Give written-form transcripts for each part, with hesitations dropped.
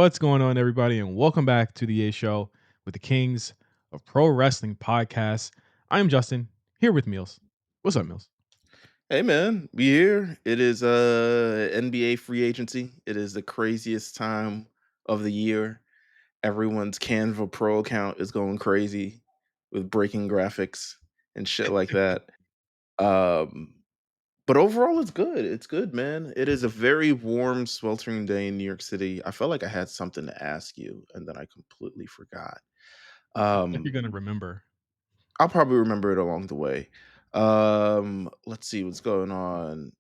What's going on, everybody, and welcome back to the A Show with the Kings of Pro Wrestling Podcast. I'm Justin, here with Meelz. What's up, Meelz? Hey man, we here. It is NBA free agency. It is the craziest time of the year. Everyone's Canva Pro account is going crazy with breaking graphics and shit like that. Um, but overall, it's good. It's good, man. It is a very warm, sweltering day in New York City. I felt like I had something to ask you, and then I completely forgot. I feel like you're Um, gonna remember. I'll probably remember it along the way. Let's see what's going on.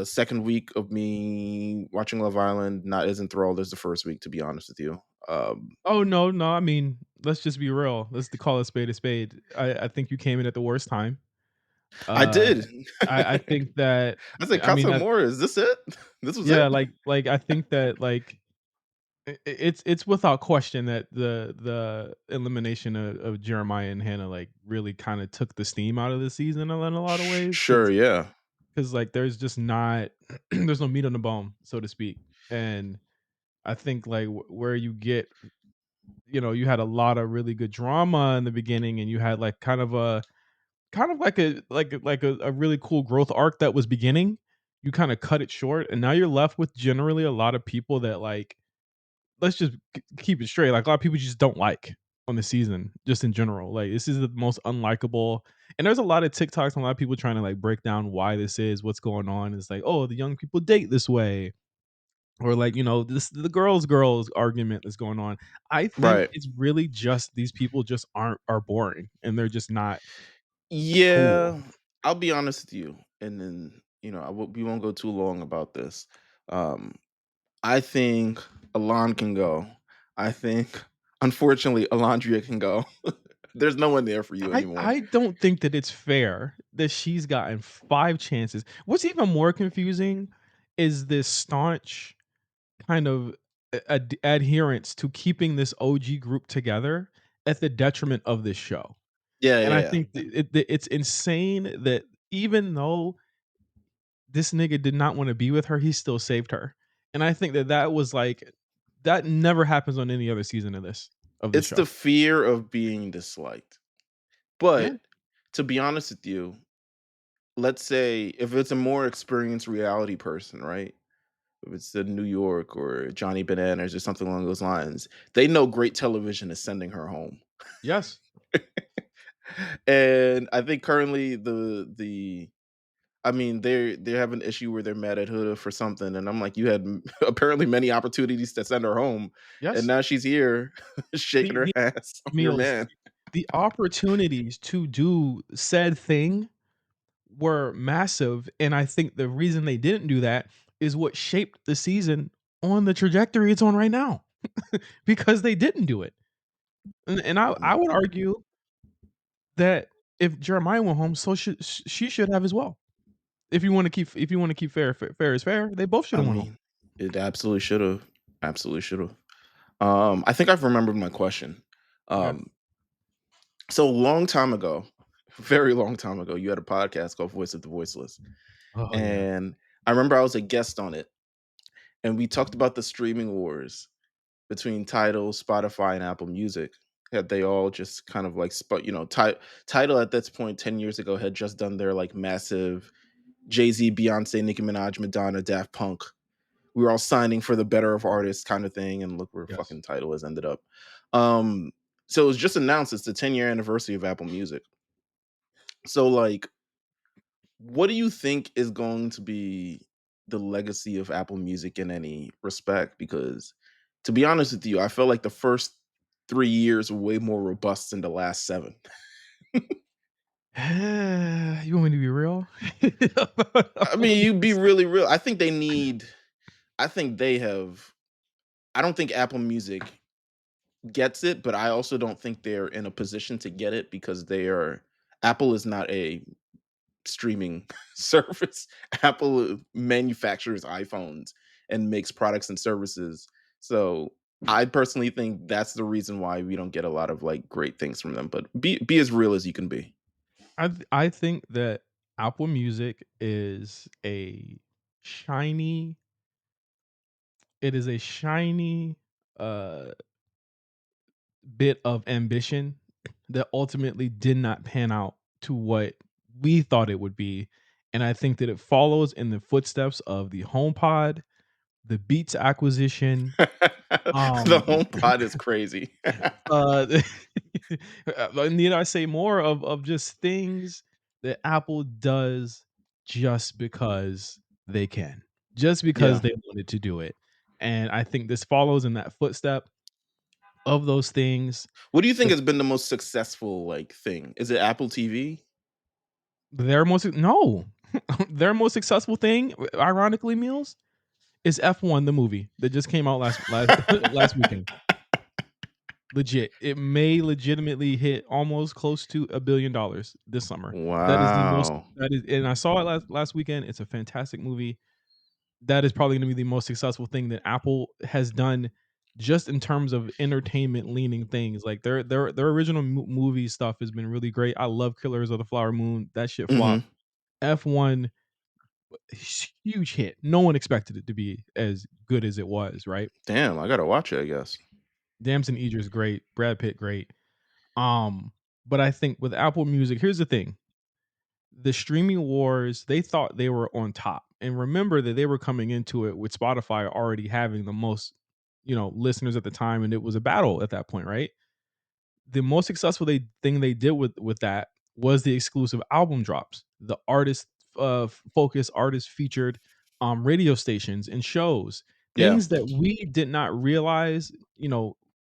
Second week of me watching Love Island, not as enthralled as the first week, to be honest with you. Oh no. I mean, let's just be real. Let's call a spade a spade. I think you came in at the worst time. I Uh, did. I think that. I said, I mean, Casa Amor, is this it? This was it? yeah, like I think that it's without question that the elimination of Jeremiah and Hannah really kind of took the steam out of the season in a lot of ways Sure, yeah. because like there's just not there's no meat on the bone, so to speak. And I think like where you get, you had a lot of really good drama in the beginning, and you had like kind of like a really cool growth arc that was beginning. You kind of cut it short, and now you're left with generally a lot of people that like, let's just keep it straight. Like a lot of people just don't like on the season, just in general. Like this is the most unlikable. And there's a lot of TikToks and a lot of people trying to like break down why this is, what's going on. It's like, oh, the young people date this way, or like this the girls argument that's going on. I think Right. it's really just these people just are boring and they're just not cool. Yeah. I'll be honest with you. And then, we won't go too long about this. Um, I think Alon can go. I think, unfortunately, Alondria can go. There's no one there for you anymore. I don't think that it's fair that she's gotten 5 chances. What's even more confusing is this staunch kind of adherence to keeping this OG group together at the detriment of this show. Yeah, And yeah, I yeah. think it's insane that even though this nigga did not wanna be with her, he still saved her. And I think that that was like that never happens on any other season of this It's the show. fear of being disliked. Yeah. But to be honest with you, let's say if it's a more experienced reality person, right? If it's the New York or Johnny Bananas or something along those lines, they know great television is sending her home. Yes. And I think currently they have an issue where they're mad at Huda for something, and I'm like, you had apparently many opportunities to send her home, and Yes. now she's here shaking her The ass on your meals, man. the opportunities to do said thing were massive, and I think the reason they didn't do that is what shaped the season on the trajectory it's on right now, because they didn't do it. And I would Mm, argue that if Jeremiah went home, so should she should have as well. If you wanna keep fair is fair, they both I shoulda went home. mean, it absolutely should have. Absolutely should have. I think I've remembered my question. Okay. Um, so a long time ago, very long time ago, you had a podcast called Voice of the Voiceless, Oh, yeah. and I remember I was a guest on it, and we talked about the streaming wars between Tidal, Spotify, and Apple Music. That they all just kind of like, Tidal at this point 10 years ago had just done their like massive Jay Z, Beyonce, Nicki Minaj, Madonna, Daft Punk. We were all signing for the better of artists kind of thing, and look where Yes. fucking Tidal has ended up. Um, so it was just announced it's the 10-year anniversary of Apple Music. So like, what do you think is going to be the legacy of Apple Music in any respect? Because to be honest with you, I felt like the first 3 years were way more robust than the last seven. You want me to be real? I mean, you be really real. I think they have, I don't think Apple Music gets it, but I also don't think they're in a position to get it because Apple is not a streaming service. Apple manufactures iPhones and makes products and services. So I personally think that's the reason why we don't get a lot of like great things from them. But be as real as you can be. I think that Apple Music is a shiny it is a shiny bit of ambition that ultimately did not pan out to what we thought it would be, and I think that it follows in the footsteps of the HomePod, the Beats acquisition, The um, home pod is crazy. uh, and need I say more of just things that Apple does just because they can, just because Yeah. they wanted to do it, and I think this follows in that footstep of those things. What do you think The has been the most successful, like, thing? Is it Apple TV? their most no, their most successful thing, ironically, Meals, is F1 the movie that just came out last last weekend. Legit. It may legitimately hit almost close to $1 billion this summer. That is the most Wow. that is and I saw it last weekend. It's a fantastic movie. That is probably gonna be the most successful thing that Apple has done just in terms of entertainment leaning things. Like their original movie stuff has been really great. I love Killers of the Flower Moon. That shit Mhm. flopped. F1, huge hit. No one expected it to be as good as it was, right? Damn, I gotta watch it, I guess. Damson Idris great, Brad Pitt great. Um, but I think with Apple Music, here's the thing. The streaming wars, they thought they were on top. And remember that they were coming into it with Spotify already having the most, listeners at the time, and it was a battle at that point, right? The most successful thing they did with that was the exclusive album drops, the artist focused, artist featured radio stations and shows, Yeah. things that we did not realize,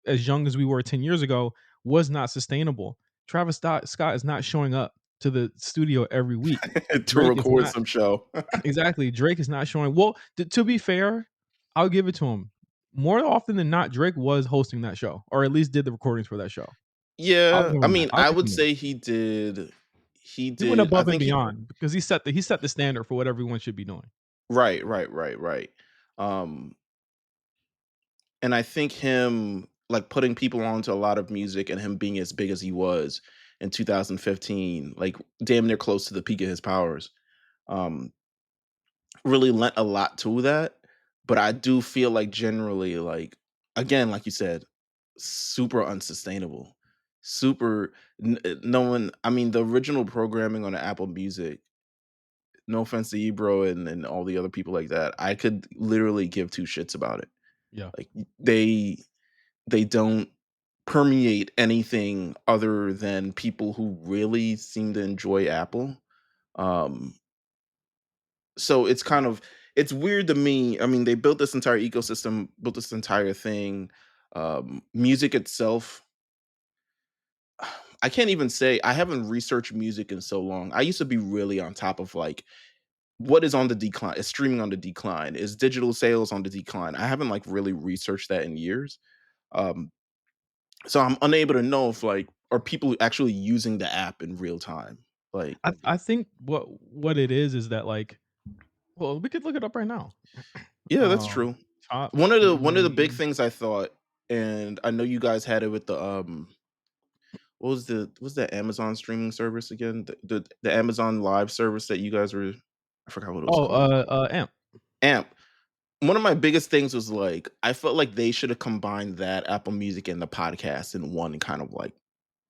as young as we were 10 years ago, was not sustainable. Scott is not showing up to the studio every week. To Drake is record not. some show. Exactly. Drake is not showing. Well, to be fair, I'll give it to him. More often than not, Drake was hosting that show, or at least did the recordings for that show. I'll Yeah, give I him that. mean, I'll I give would him that. say he He went did I above and think he beyond because he set the standard for what everyone should be doing. right, right, right, right. Um, and I think him, like, putting people onto a lot of music and him being as big as he was in 2015, like, damn near close to the peak of his powers, um, really lent a lot to that, but I do feel like generally, like, again, like you said, super unsustainable. Super no one I mean, the original programming on Apple Music, no offense to Ebro and all the other people like that, I could literally give 2 shits about it. Yeah. Like, they don't permeate anything other than people who really seem to enjoy Apple. Um, so it's weird to me. I mean, they built this entire ecosystem, built this entire thing. Music itself, I can't even say I haven't researched music in so long. I used to be really on top of like what is on the decline. Is streaming on the decline? Is digital sales on the decline? I haven't like really researched that in years. Um, so I'm unable to know if like are people actually using the app in real time. Like, I think what it is that like, well, we could look it up right now. yeah, that's Um, true. top One of the big streaming. things I thought, and I know you guys had it with the what was that Amazon streaming service again? The Amazon Live service that you guys were I forgot what it was Oh, called. Amp. Amp. One of my biggest things was like I felt like they should have combined that Apple Music and the podcast in one kind of like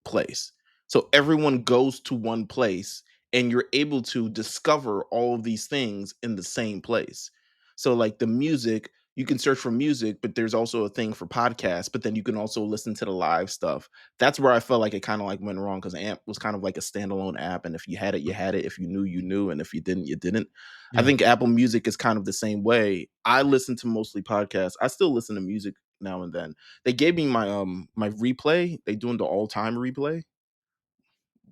place. So everyone goes to one place and you're able to discover all of these things in the same place. So like the music, you can search for music, but there's also a thing for podcasts, but then you can also listen to the live stuff. That's where I felt like it kind of like went wrong because AMP was kind of like a standalone app. And if you had it, you had it. If you knew, you knew. And if you didn't, you didn't. I Yeah. think Apple Music is kind of the same way. I listen to mostly podcasts. I still listen to music now and then. They gave me my replay. They doing the all-time replay.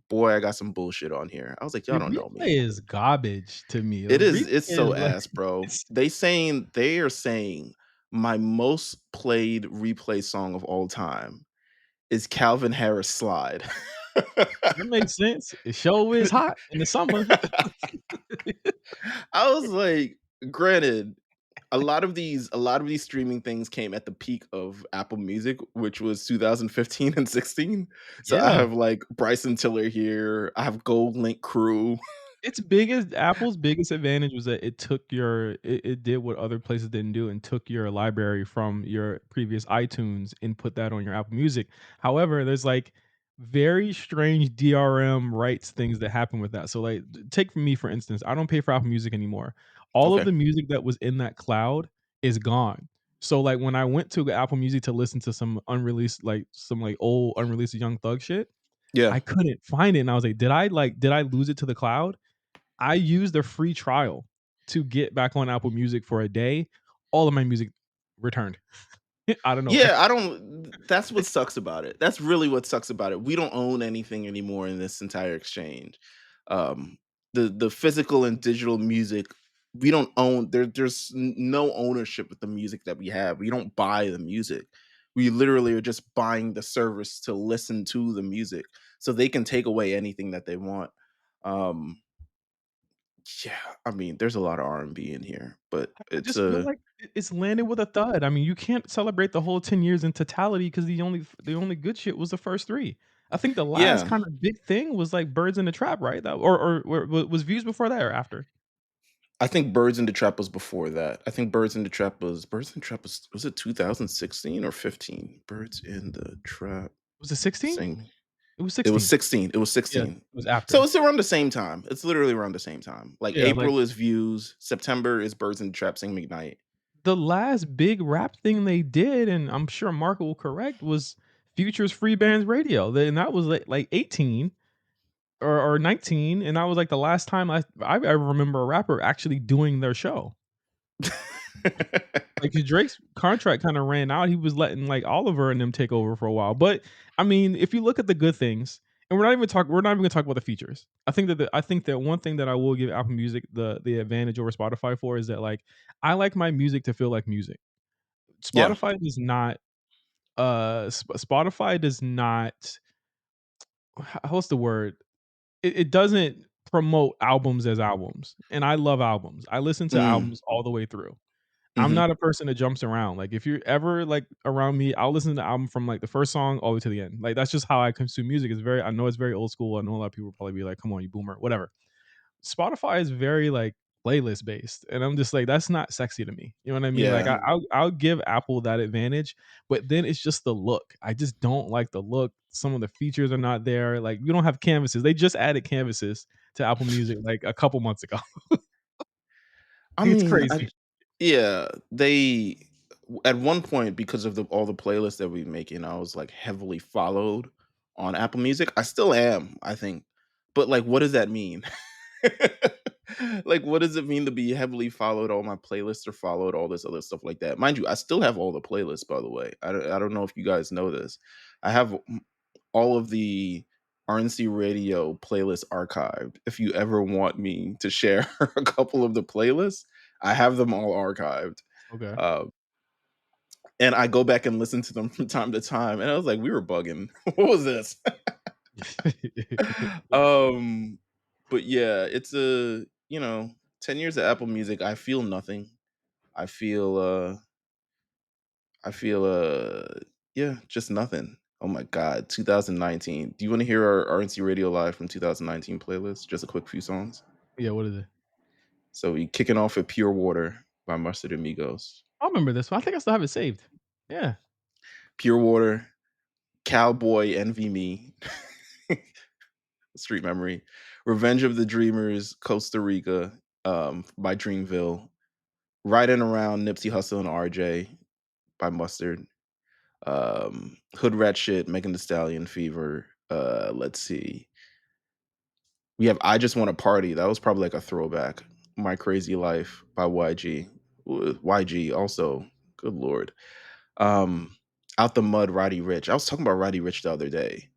Boy, I got some bullshit on here. I was like, The y'all don't know me. replay is garbage to me. The It replay is it's is so like ass, bro. it's They are saying my most played replay song of all time is Calvin Harris Slide. that makes sense. It sure is hot in the summer. I was like, granted, a lot of these streaming things came at the peak of Apple Music, which was 2015 and 16. So I Yeah. have like Bryson Tiller here. I have Gold Link Crew. its biggest Apple's biggest advantage was that it did what other places didn't do and took your library from your previous iTunes and put that on your Apple Music. However, there's, like, very strange DRM rights things that happen with that. So, like, take me, for instance, I don't pay for Apple Music anymore. All of Okay. the music that was in that cloud is gone. So, like, when I went to Apple Music to listen to some unreleased, like, some, like, old unreleased Young Thug shit, Yeah. I couldn't find it, and I was like, did I lose it to the cloud?" I used a free trial to get back on Apple Music for a day. All of my music returned out of nowhere. Yeah, I don't that's what sucks about it. That's really what sucks about it. We don't own anything anymore in this entire exchange. Um, the physical and digital music, we don't own no ownership with the music that we have. We don't buy the music. We literally are just buying the service to listen to the music, so they can take away anything that they want. Um, yeah, I mean, there's a lot of R&B in here, but I it's just feel a like it's landed with a thud. I mean, you can't celebrate the whole 10 years in totality because the only good shit was the first 3. I think the last yeah. kind of big thing was, like, Birds in the Trap, right? That or was Views before that or after? I think Birds in the Trap was before that. I think Birds in the Trap was it 2016 or 15? Birds in the Trap Was it 16? sing. It was It was 16. 16. It was Yeah, it 16. was So after. it's around the same time. It's literally around the same time. Like Yeah, like April is Views, September is Birds in the Trap Sing McKnight. the last big rap thing they did, and I'm sure Marco will correct, was Future's Free Bands Radio. And that was like 18 or 19, and that was like the last time I ever remember a rapper actually doing their show. Like 'cause Drake's contract kinda ran out, he was letting, like, Oliver and them take over for a while, but, I mean, if you look at the good things and we're not even gonna talk about the features. I think that one thing that I will give Apple Music the advantage over Spotify for is that, like, I like my music to feel like music. Yeah. Spotify does not, Spotify does not what's the word? It doesn't promote albums as albums, and I love albums. I listen to Mm, albums all the way through. I'm mhm. not a person that jumps around. Like, if you're ever, like, around me, I'll listen to the album from, like, the first song all the way to the end. Like, that's just how I consume music. I know it's very old school. I know a lot of people will probably be like, "Come on, you boomer," whatever. Spotify is very, like, playlist based, and I'm just like, that's not sexy to me. You know what I mean? Like, Yeah. I'll give Apple that advantage, but then it's just the look. I just don't like the look. Some of the features are not there. Like, we don't have canvases. They just added canvases to Apple Music, like, a couple months ago. I It's mean, crazy. yeah, they at one point because of all the playlists that we make, I was like heavily followed on Apple Music. I still am, I think. But like what does that mean? Like what does it mean to be heavily followed? All my playlists are followed, all this other stuff like that. Mind you, I still have all the playlists by the way. I don't know if you guys know this. I have all of the RNC Radio playlist archived. If you ever want me to share a couple of the playlists, I have them all archived. Okay. Uh, and I go back and listen to them from time to time. And I was like, we were bugging. What was this? um, but yeah, it's 10 years of Apple Music. I feel nothing. I feel yeah, just nothing. Oh my God, 2019. Do you want to hear our RNC Radio Live from 2019 playlist? Just a quick few songs. Yeah, what is it? So we kicking off with Pure Water by Mustard Amigos. I remember this one. I think I still have it saved. Yeah. Pure Water, Cowboy Envy Me, Street Memory, Revenge of the Dreamers, Costa Rica, by Dreamville, Riding Around Nipsey Hussle and RJ by Mustard, Hood Rat Shit, Megan Thee Stallion Fever. Let's see. We have I Just Want to Party. That was probably like a throwback. My Crazy Life by YG. YG also. Good lord. Um, Out the Mud, Roddy Rich. I was talking about Roddy Rich the other day.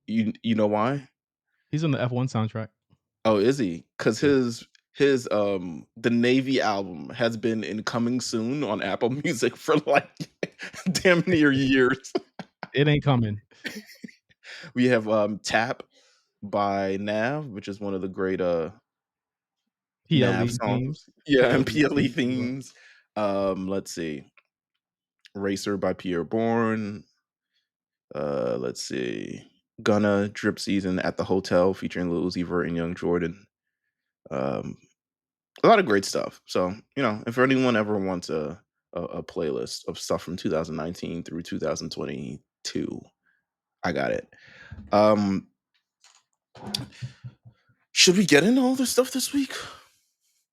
You know why? He's on the F1 soundtrack. Oh, is he? Because Yeah. his the Navy album has been in coming soon on Apple Music for like damn near years. It ain't coming. We have Tap by Nav, which is one of the great Nav PLE songs. themes. Yeah, and PLE PLE themes as well. themes. Let's see. Racer by Pierre Bourne. Let's see. Gunna Drip Season at the Hotel featuring Lil Uzi Vert and Young Jordan. Um, a lot of great stuff. So, if anyone ever wants a playlist of stuff from 2019 through 2022, I got it. Um, should we get into all this stuff this week?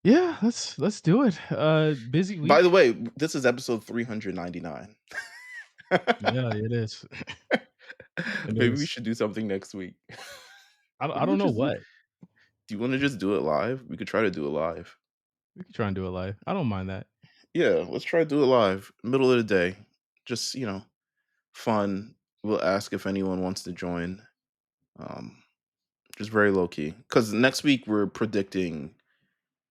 Yeah, let's do it. Busy By the week. way, this is episode 399. Yeah, it is. It Maybe we is. should do something next week. I What do don't we know just do? what. Do you want to just do it live? We could try to do it live. We could try and do it live. I don't mind that. Yeah, let's try to do it live, middle of the day. Just, fun. We'll ask if anyone wants to join. Um, just very low key. Because next week we're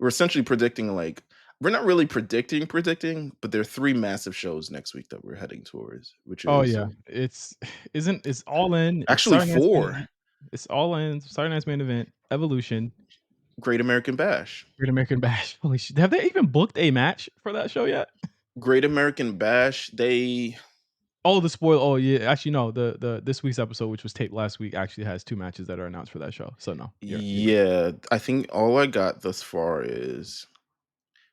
essentially predicting, like, we're not really predicting, but there are three massive shows next week that we're heading towards, which Oh is yeah, it's isn't it's all in. It's actually Saturday night's main four. event. It's all in. Saturday night's main event. Evolution. Great American Bash. Great American Bash. Holy shit! Have they even booked a match for that show yet? Great American Bash, they Oh, the spoil. Oh yeah, actually no. The this week's episode, which was taped last week, actually has 2 matches that are announced for that show. So no, you're right. yeah, I think all I got thus far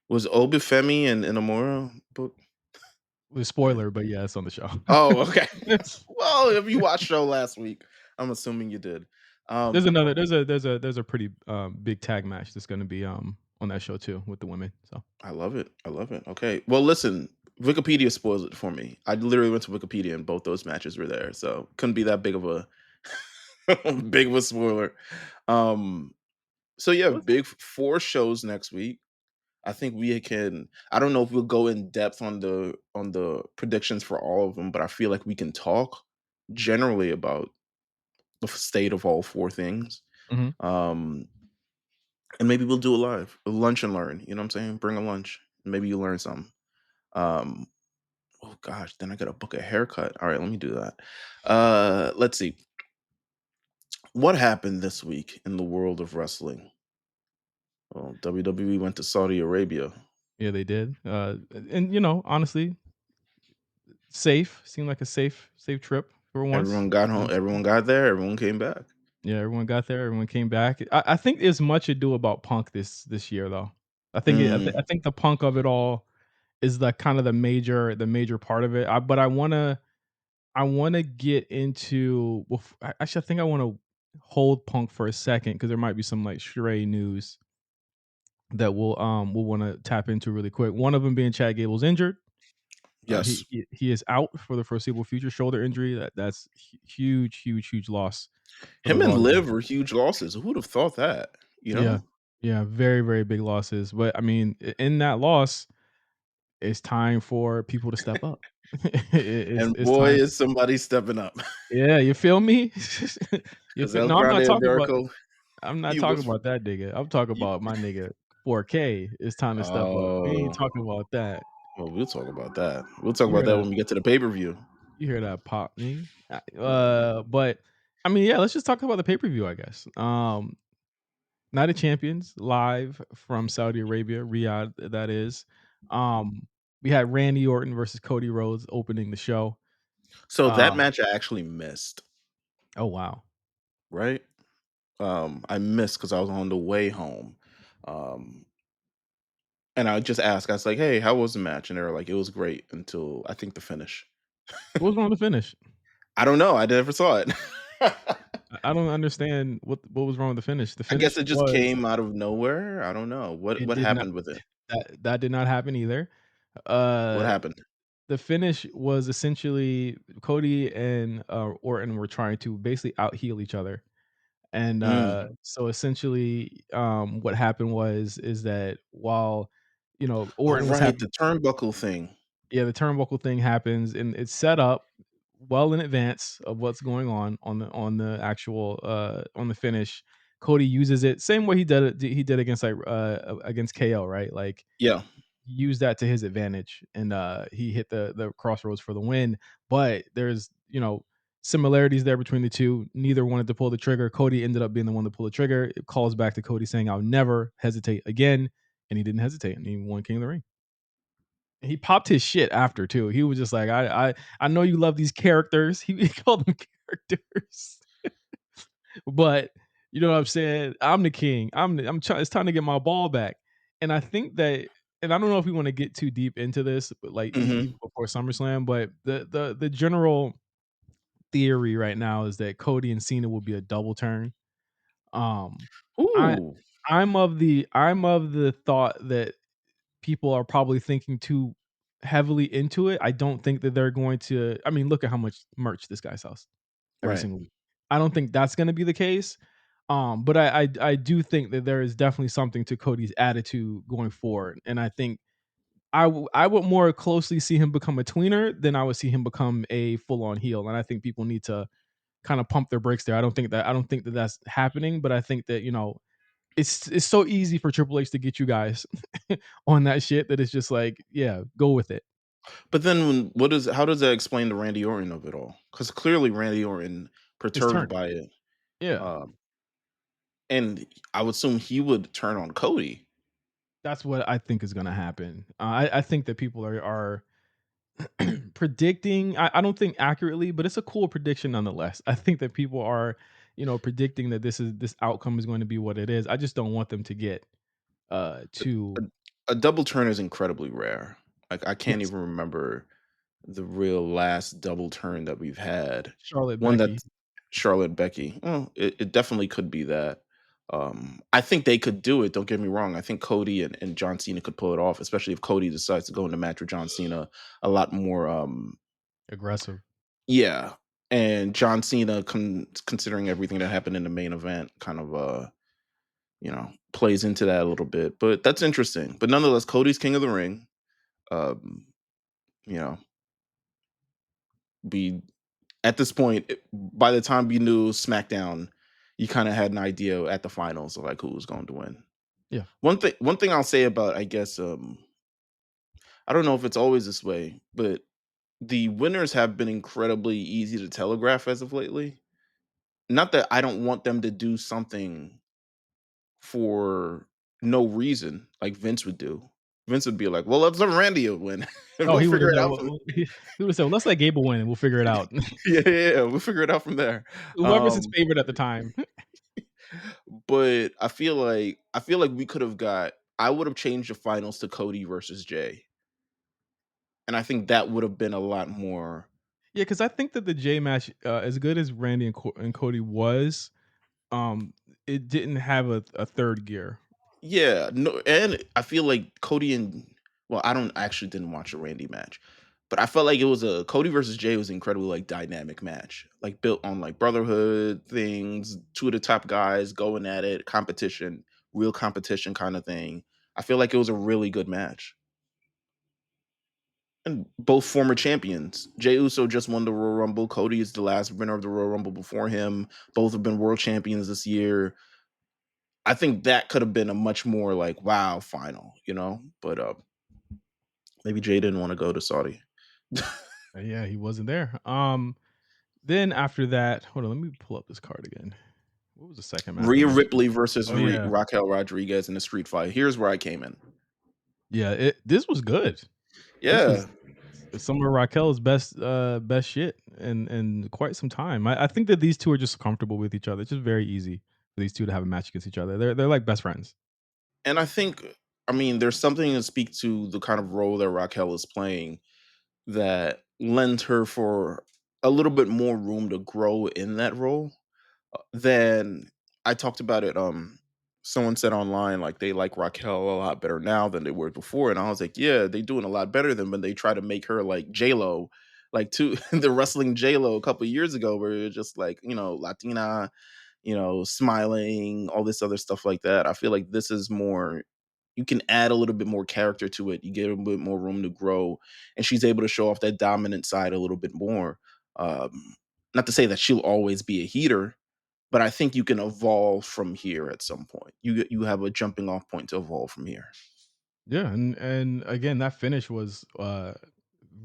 was Obafemi and Inamura book. It was Yeah. spoiler, but yeah, it's on the show. Oh, okay. Well, if you watched show last week, I'm assuming you did. There's Um, another there's a pretty, big tag match that's gonna be, on that show too with the women, so I love it. I love it. Okay. Well, listen, Wikipedia spoils it for me. I literally went to Wikipedia and both those matches were there, so couldn't be that big of a big of a spoiler. Um, so yeah, what's big four shows next week. I think we can. I don't know if we'll go in depth on the predictions for all of them, but I feel like we can talk generally about the state of all four things. Mhm. Um, and maybe we'll do it live, a lunch and learn. You know what I'm saying? Bring a lunch. Maybe you learn something. Um, oh gosh, then I gotta book a haircut. All right, let me do that. Let's see. What happened this week in the world of wrestling? Well, WWE went to Saudi Arabia. Yeah, they did, and, honestly, safe, seemed like a safe trip for once. Everyone got home. Everyone got there. Everyone came back. Yeah, everyone got there, everyone came back. I think there's much ado about Punk this year, though. Mm, I think the Punk of it all is the kind of the major part of it. But I wanna get into actually, I think I wanna hold Punk for a second because there might be some, like, stray news that we'll wanna tap into really quick. One of them being Chad Gable's injured. yes, He is out for the foreseeable future, shoulder injury. That's huge, huge, huge loss for the him and Raw division. Liv were huge losses. Who'd have thought that? You Yeah. know. Yeah, very, very big losses, but, I mean, in that loss, it's time for people to step up. And It's boy, time. is somebody stepping up Yeah, you feel me? You because feel El no, Grande Americo, I'm not he talking was. about that nigga. I'm talking He, about my nigga 4K. It's time to step up. We ain't oh, talking about that. well, we'll talk about that. We'll talk You about hear that that when we get to the pay per view. you hear that pop, nigga? Yeah. But, I mean, yeah, let's just talk about the pay-per-view, I guess. Night of Champions live from Saudi Arabia, Riyadh, that is. Um, we had Randy Orton versus Cody Rhodes opening the show. So that Uh, match I actually missed. oh wow. Right. I missed because I was on the way home. Um, and I just asked. I was like, "Hey, how was the match?" And they were like, "It was great until I think the finish." What was wrong with the finish? I don't know. I never saw it. I don't understand what was wrong with the finish. The I guess finish it just was came out of nowhere. I don't know. What it what did not happened with it? that did not happen either. What Uh, happened? the finish was essentially Cody and, Orton were trying to basically out heel each other. And, Mm. so essentially, what happened is that while, Oh, Orton was right, having the turnbuckle thing. yeah, the turnbuckle thing happens, and it's set up well in advance of what's going on the actual, on the finish. Cody uses it same way he did against, like, against KO, right? Like, Yeah. used that to his advantage, and he hit the crossroads for the win. But there's similarities there between the two. Neither wanted to pull the trigger. Cody ended up being the one to pull the trigger. It calls back to Cody saying, "I'll never hesitate again," and he didn't hesitate, and he won King of the Ring. And he popped his shit after too. He was just like, "I know you love these characters." He called them characters, but You know what I'm saying? I'm the king. I'm trying. It's time to get my ball back. And I think that, and I don't know if we want to get too deep into this, but like even Mhm. before SummerSlam, but the general theory right now is that Cody and Cena will be a double turn. Um, I Ooh, I'm of the thought that people are probably thinking too heavily into it. I don't think that they're going to. I mean, look at how much merch this guy sells every right. single week. I don't think that's going to be the case. But I do think that there is definitely something to Cody's attitude going forward, and I think I would more closely see him become a tweener than I would see him become a full on heel, and I think people need to kind of pump their brakes there. I don't think that that's happening, but I think that it's so easy for Triple H to get you guys on that shit that it's just like, yeah, go with it. But then what is how does that explain the Randy Orton of it all? Because clearly Randy Orton His perturbed turn. by it, Yeah. um, and I would assume he would turn on Cody. That's what I think is gonna happen. I think that people are predicting. I don't think accurately, but it's a cool prediction nonetheless. I think that people are, predicting that this outcome is going to be what it is. I just don't want them to get A, too. a double turn is incredibly rare. Like I can't Yes, even remember the real last double turn that we've had. Charlotte One Becky. that's Charlotte Becky. Well, it definitely could be that. I think they could do it. Don't get me wrong. I think Cody and John Cena could pull it off, especially if Cody decides to go into match with John Cena a lot more. Aggressive. Yeah, and John Cena, considering everything that happened in the main event, kind of plays into that a little bit. But that's interesting. But nonetheless, Cody's King of the Ring. Um, you know, be at this point, by the time you knew SmackDown, you kind of had an idea at the finals of like who was going to win. Yeah. One thing I'll say about, I guess, I don't know if it's always this way, but the winners have been incredibly easy to telegraph as of lately. Not that I don't want them to do something for no reason like Vince would do. Vince would be like, "Well, let's let Randy win, and Oh, we'll he would figure have it said, out well, from he would have said, well, let's let Gable win and we'll figure it out. yeah, we'll figure it out from there." Whoever's his Um, favorite at the time. but I feel like we could have got. I would have changed the finals to Cody versus Jay, and I think that would have been a lot more. Yeah, because I think that the J match, as good as Randy and Cody was, um, it didn't have a third gear. Yeah, no, and I feel like Cody and well, I don't I actually didn't watch a Randy match, but I felt like it was a Cody versus Jay was an incredibly like dynamic match, like built on like brotherhood things, two of the top guys going at it, competition, real competition kind of thing. I feel like it was a really good match. And both former champions. Jey Uso just won the Royal Rumble. Cody is the last winner of the Royal Rumble before him. Both have been world champions this year. I think that could have been a much more like wow final. But maybe Jay didn't want to go to Saudi. Yeah, he wasn't there. Then after that, hold on, let me pull up this card again. What was the second match Rhea they mentioned? Ripley versus Oh yeah, Raquel Rodriguez in a street fight. Here's where I came in. yeah. This was good. This was Yeah, some of Raquel's best shit in quite some time. I think that these two are just comfortable with each other. It's just very easy for these two to have a match against each other. They're like best friends. and I mean, there's something to speak to the kind of role that Raquel is playing that lends her for a little bit more room to grow in that role. Then I talked about it. Someone said online like they like Raquel a lot better now than they were before, and I was like, yeah, they doing a lot better than when they try to make her like J Lo, like to the wrestling J Lo a couple years ago, where it's just like Latina, smiling, all this other stuff like that. I feel like this is more. You can add a little bit more character to it. You get a bit more room to grow, and she's able to show off that dominant side a little bit more. Not to say that she'll always be a heater, but I think you can evolve from here at some point. You have a jumping off point to evolve from here. Yeah, and again, that finish was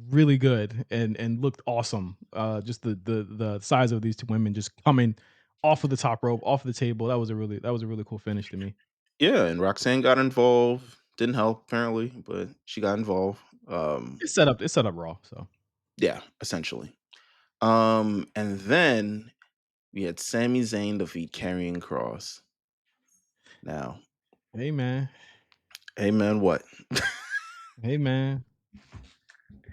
really good and looked awesome. Just the size of these two women just coming off of the top rope, off of the table. That was a really cool finish to me. Yeah, and Roxanne got involved. Didn't help apparently, but she got involved. It's set up raw. So Yeah, essentially. And then We had Sami Zayn defeat Karrion Kross. Now, Hey man, hey man, what? hey man.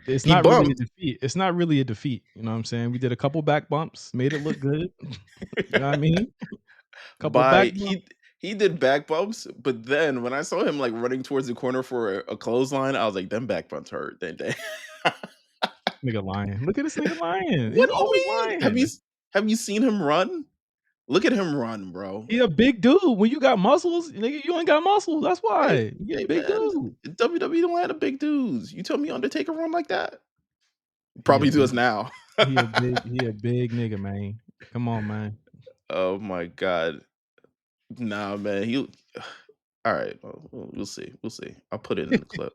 It's He not really a bumped. defeat. It's not really a defeat. You know what I'm saying? We did a couple back bumps, made it look good. You know what I mean? Couple back by bumps. he did back bumps, but then when I saw him like running towards the corner for a clothesline, I was like, "Them back bumps hurt, didn't they?" Nigga lying. Look at this nigga lying. He's What do you always mean? lying. Have you seen him run? Look at him run, bro. He a big dude. When you got muscles, nigga, you ain't got muscles. That's Hey, why. You a hey, big man. dude. WWE don't have the big dudes. You tell me Undertaker run like that? He a Probably big does now. he a big nigga, man. Come on, man. Oh my god. Nah, man. He all right. We'll see. We'll see. I'll put it in the clip.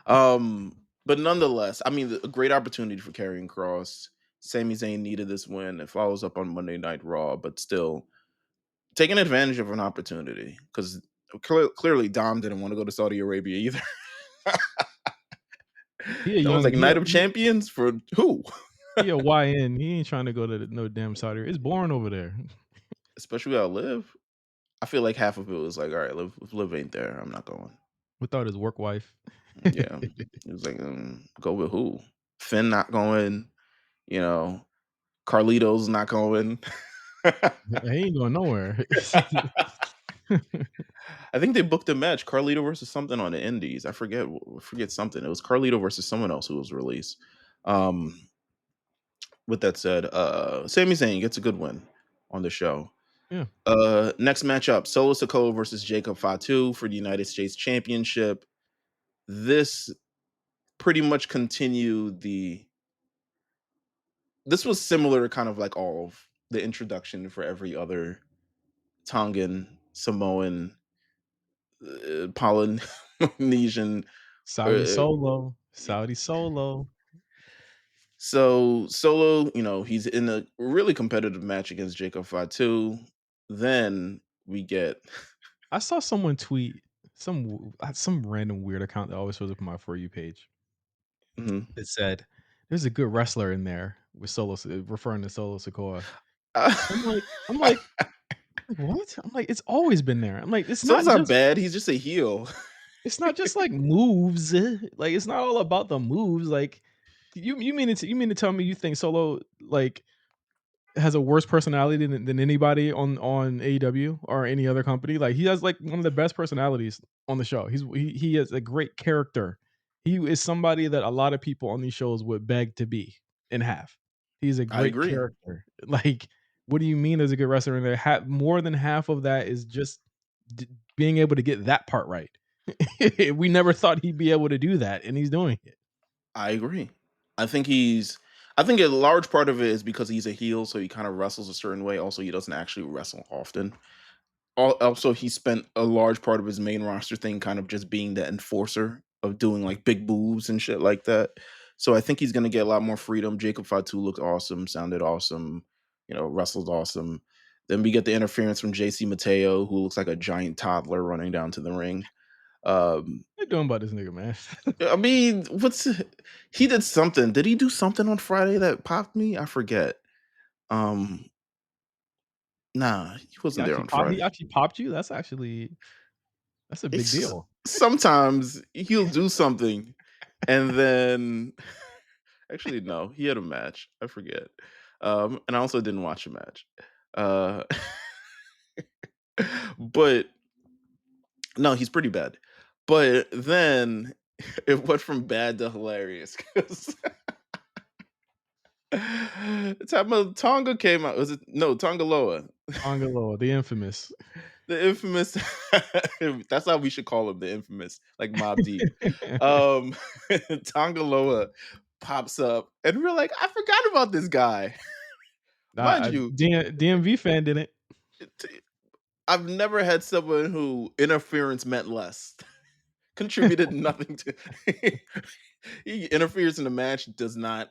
But nonetheless, I mean, a great opportunity for Karrion Cross. Sami Zayn needed this win. It follows up on Monday Night Raw, but still taking advantage of an opportunity because clearly Dom didn't want to go to Saudi Arabia either. He a That was young like Night of Champions for who? he a YN. He ain't trying to go to no damn Saudi. It's boring over there. Especially where I live. I feel like half of it was like, all right, if Liv ain't there, I'm not going. Without his work wife. Yeah. It was like, go with who? Finn not going, you know, Carlito's not going. He ain't going nowhere. I think they booked a match, Carlito versus something on the Indies. I forget something. It was Carlito versus someone else who was released. Um, with that said, Sami Zayn gets a good win on the show. Yeah. Next matchup, Solo Sikoa versus Jacob Fatu for the United States Championship. This pretty much continued this was similar to kind of like all of the introduction for every other Tongan, Samoan, Polynesian. Saudi Uh, Solo. Saudi Solo. so Solo, he's in a really competitive match against Jacob Fatu. Then we get I saw someone tweet some random weird account that always shows up on my For You page. Mhm. It said, "There's a good wrestler in there with referring to Solo Sikoa." I'm like, "What?" I'm like, "It's always been there." I'm like, Solo's not bad. He's just a heel. it's not just like moves. Like, it's not all about the moves. Like, you mean to tell me you think Solo, like, has a worse personality than anybody on AEW or any other company. Like he has like one of the best personalities on the show. He has a great character. He is somebody that a lot of people on these shows would beg to be and have. He's a I great agree. character. Like, what do you mean there's a good wrestler in there? More than half of that is just d- being able to get that part right. We never thought he'd be able to do that, and he's doing it. I agree. I think I think a large part of it is because he's a heel, so he kind of wrestles a certain way. Also, he doesn't actually wrestle often. Also, he spent a large part of his main roster thing kind of just being the enforcer of doing like big moves and shit like that. So I think he's gonna get a lot more freedom. Jacob Fatu looked awesome, sounded awesome, wrestled awesome. Then we get the interference from JC Mateo, who looks like a giant toddler running down to the ring. Um, What you doing about this nigga, man? I mean, he did something. Did he do something on Friday that popped me? I forget. Um, nah, he wasn't there on He Friday. actually popped you. That's a big It's deal. sometimes he'll do something and then actually no, he had a match. I forget. And I also didn't watch a match. Uh but no, he's pretty bad. But then it went from bad to hilarious because Tonga came out. Was it no Tongaloa? Angelo, the infamous. The infamous that's how we should call him, the infamous, like Mob Deep. Um Tongaloa pops up and we're like, I forgot about this guy. Mind you, DMV fan didn't. t- I've never had someone who interference meant less. Contributed nothing to he interferes in the match, does not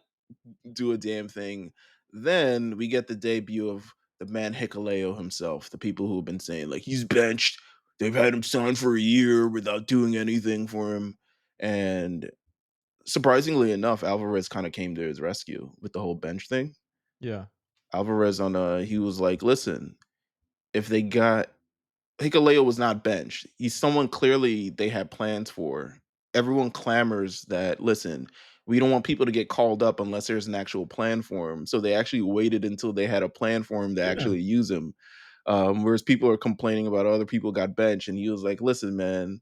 do a damn thing. Then we get the debut of the man Hikaleo himself. The people who have been saying like he's benched. They've had him signed for a year without doing anything for him. And surprisingly enough, Alvarez kind of came to his rescue with the whole bench thing. Yeah. Alvarez on he was like, listen, if they got Hikaleo was not benched. He's someone clearly they had plans for. Everyone clamors that, listen, we don't want people to get called up unless there's an actual plan for him. So they actually waited until they had a plan for him to Yeah. actually use him. Whereas people are complaining about other people got benched, and he was like, listen, man,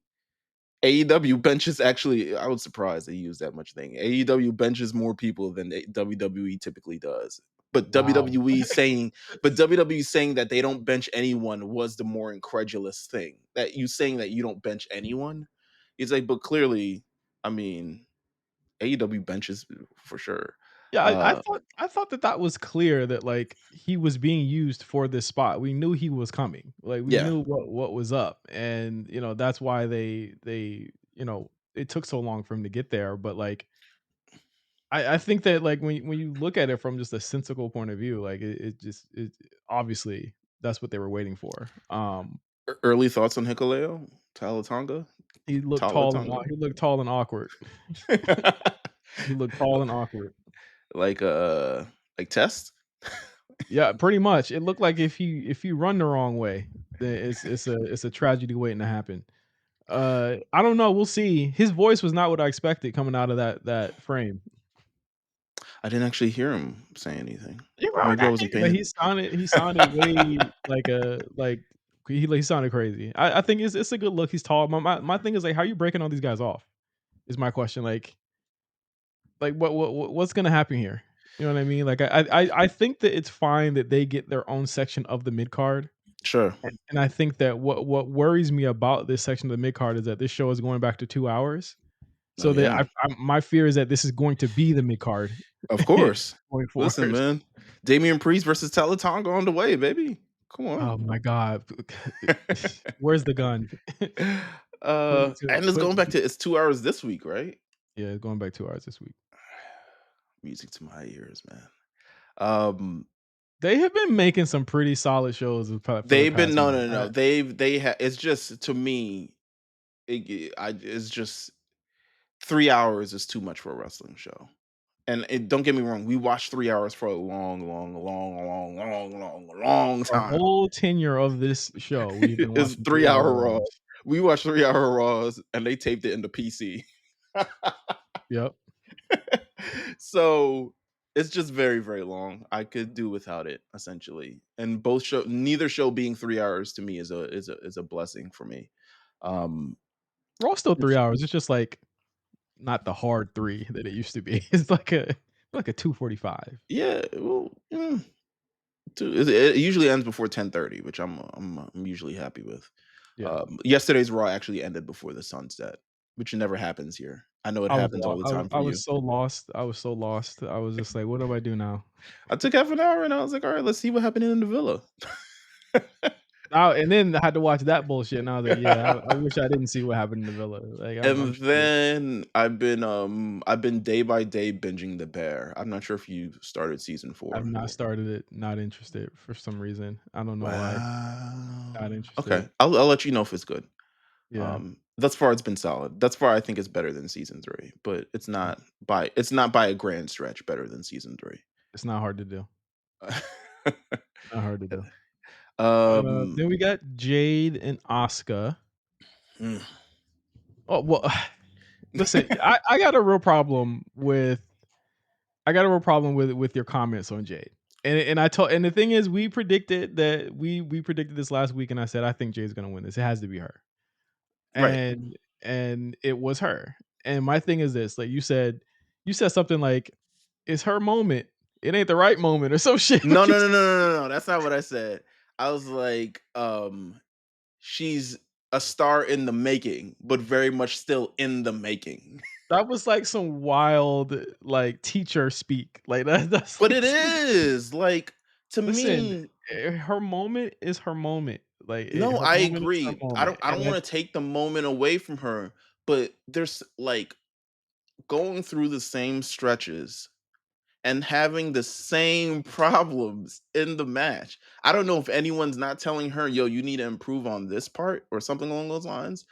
AEW benches actually, I was surprised they used that much thing. AEW benches more people than WWE typically does. But Wow. WWE saying, but WWE saying that they don't bench anyone was the more incredulous thing. That you saying that you don't bench anyone, it's like, but clearly, I mean, AEW benches for sure. Yeah, Uh, I thought that that was clear that, like, he was being used for this spot. We knew he was coming. Like, we yeah, knew what was up, and, that's why it took so long for him to get there, but, like, I think that, like, when you look at it from just a sensical point of view, like, it obviously, that's what they were waiting for. early thoughts on Hikaleo, Talatonga, He looked tall and Talatonga, he looked tall and awkward. He looked tall and awkward. like test. Yeah, pretty much. It looked like if you run the wrong way, then it's a tragedy waiting to happen. I don't know, we'll see. His voice was not what I expected coming out of that frame. I didn't actually hear him say anything. "You ruined Maybe I that wasn't nigga," but paying. he sounded way he sounded crazy. I think it's a good look, he's tall. My thing is, like, how are you breaking all these guys off? Is my question, like, what's gonna happen here? You know what I mean? Like, I think that it's fine that they get their own section of the mid card. Sure. And I think that what worries me about this section of the mid card is that this show is going back to 2 hours. Oh, So that yeah. my fear is that this is going to be the mid card Of course. going Listen, forward. man. Damian Priest versus Talatonga on the way, baby. Come on. Oh my god. Where's the gun? Put it to And it's put going back to it's 2 hours this week, right? Yeah, it's going back 2 hours this week. Music to my ears, man. Um, They have been making some pretty solid shows for the they've been past no, month. no, no, no. It's just to me, it's just 3 hours is too much for a wrestling show. And don't get me wrong, we watched 3 hours for a long, long, long, long, long, long, long The time. whole tenure of this show, we've been It's watching 3-hour 3-hour Raw. Raws. We watched 3-hour Raws, and they taped it into PC. Yep. So, it's just very, very long. I could do without it, essentially. And neither show being 3 hours to me is a blessing for me. Um, Raw's still 3 it's hours. It's just like not the hard 3 that it used to be. It's like a 2:45. yeah, well, it usually ends before 10:30, which I'm usually happy with. Yeah. Yesterday's Raw actually ended before the sunset, which never happens here. I know it I was happens lo all the time I for you. was so lost. I was so lost. I was just like, "What do I do now?" I took half an hour and I was like, all right, let's see what happened in the villa. And then I had to watch that bullshit, and I was like, "Yeah, I wish I didn't see what happened in the villa." Like, I'm And sure then I've been day by day binging The Bear. I'm not sure if you started season I've 4. not started it. Not interested for some reason. I don't know why. Wow. Not Okay. interested. I'll let you know if it's good. Yeah. Thus far it's been solid. Thus far I think it's better than season 3, but it's not by a grand stretch better than season 3. It's not hard to do. Not hard to do. um Then we got Jade and Asuka. mm. Oh, well, listen, I got a real problem with your comments on Jade. And the thing is, we predicted this last week, and I said I think Jade's gonna win this. It has to be her. Right. And it was her. And my thing is this, like you said something like, "It's her moment. It ain't the right moment," or some shit. No, no, no, no, no, no, no. That's not what I said. I was like, she's a star in the making, but very much still in the making. That was like some wild, like, teacher speak. Like, that's But like it some is like to listen, me. her moment is her moment. Like, No, her I moment is her agree. I moment, don't. I and don't want to take the moment away from her, but there's like going through the same stretches and having the same problems in the match. I don't know if anyone's not telling her, "Yo, you need to improve on this part" or something along those lines.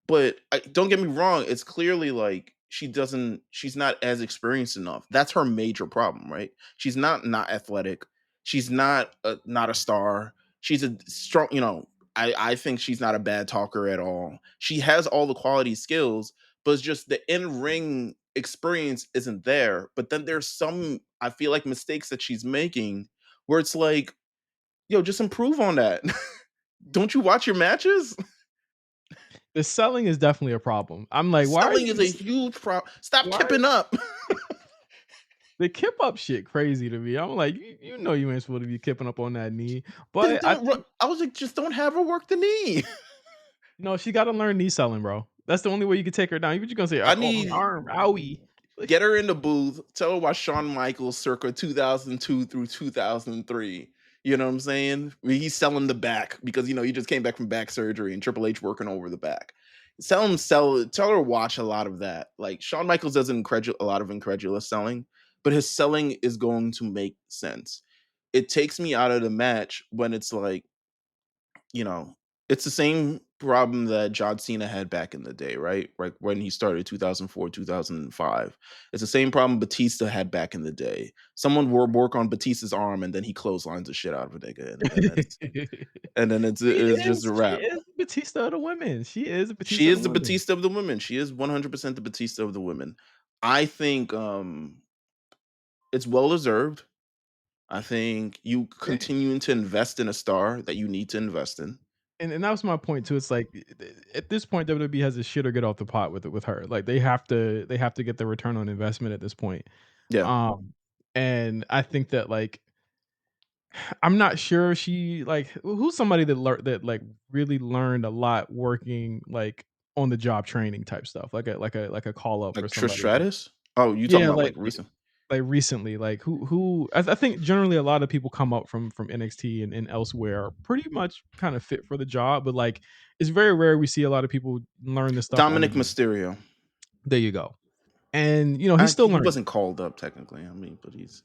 But don't get me wrong, it's clearly like she's not as experienced enough. That's her major problem, right? She's not athletic. She's not a star. She's a strong, I think she's not a bad talker at all. She has all the quality skills, but it's just the in-ring experience isn't there. But then there's some, I feel like, mistakes that she's making where it's like, yo, just improve on that. Don't you watch your matches? The selling is definitely a problem. I'm like, why are Selling you is a huge problem. Stop why kipping up. the kip up shit crazy to me. I'm like, you know you ain't supposed to be kipping up on that knee. Then But I don't. think I was like, just don't have her work the knee. no, she gotta learn knee selling, bro. That's the only way you can take her down. You just gonna say, I "Oh, my need arm, owie." Like, Get her in the booth. Tell her why Shawn Michaels circa 2002 through 2003. You know what I'm saying? Where he's selling the back because he just came back from back surgery and Triple H working over the back. Tell her watch a lot of that. Like Shawn Michaels does a lot of incredulous selling, but his selling is going to make sense. It takes me out of the match when it's like, you know, it's the same problem that John Cena had back in the day, right? Like when he started 2004, 2005. It's the same problem Batista had back in the day. Someone would work on Batista's arm and then he clotheslines the shit out of a nigga and then it's just a she wrap. is Batista of the women. She is She Batista of the is the women. Batista of the women. She is 100% the Batista of the women. I think it's well deserved. I think you continuing to invest in a star that you need to invest in. And that was my point too. It's like at this point, WWE has a shit or get off the pot with her. Like they have to get the return on investment at this point. Yeah. Um, and I think that like I'm not sure she like who's somebody that that like really learned a lot working like on the job training type stuff, like a call up or Like Trish somebody like Stratus? Oh, you talking yeah, about like recent? like recently, like who I think generally a lot of people come up from NXT and elsewhere are pretty much kind of fit for the job, but like it's very rare we see a lot of people learn this stuff on the Dominic job. Mysterio. There you go. And he's still He learning. wasn't called up technically. I mean, but he's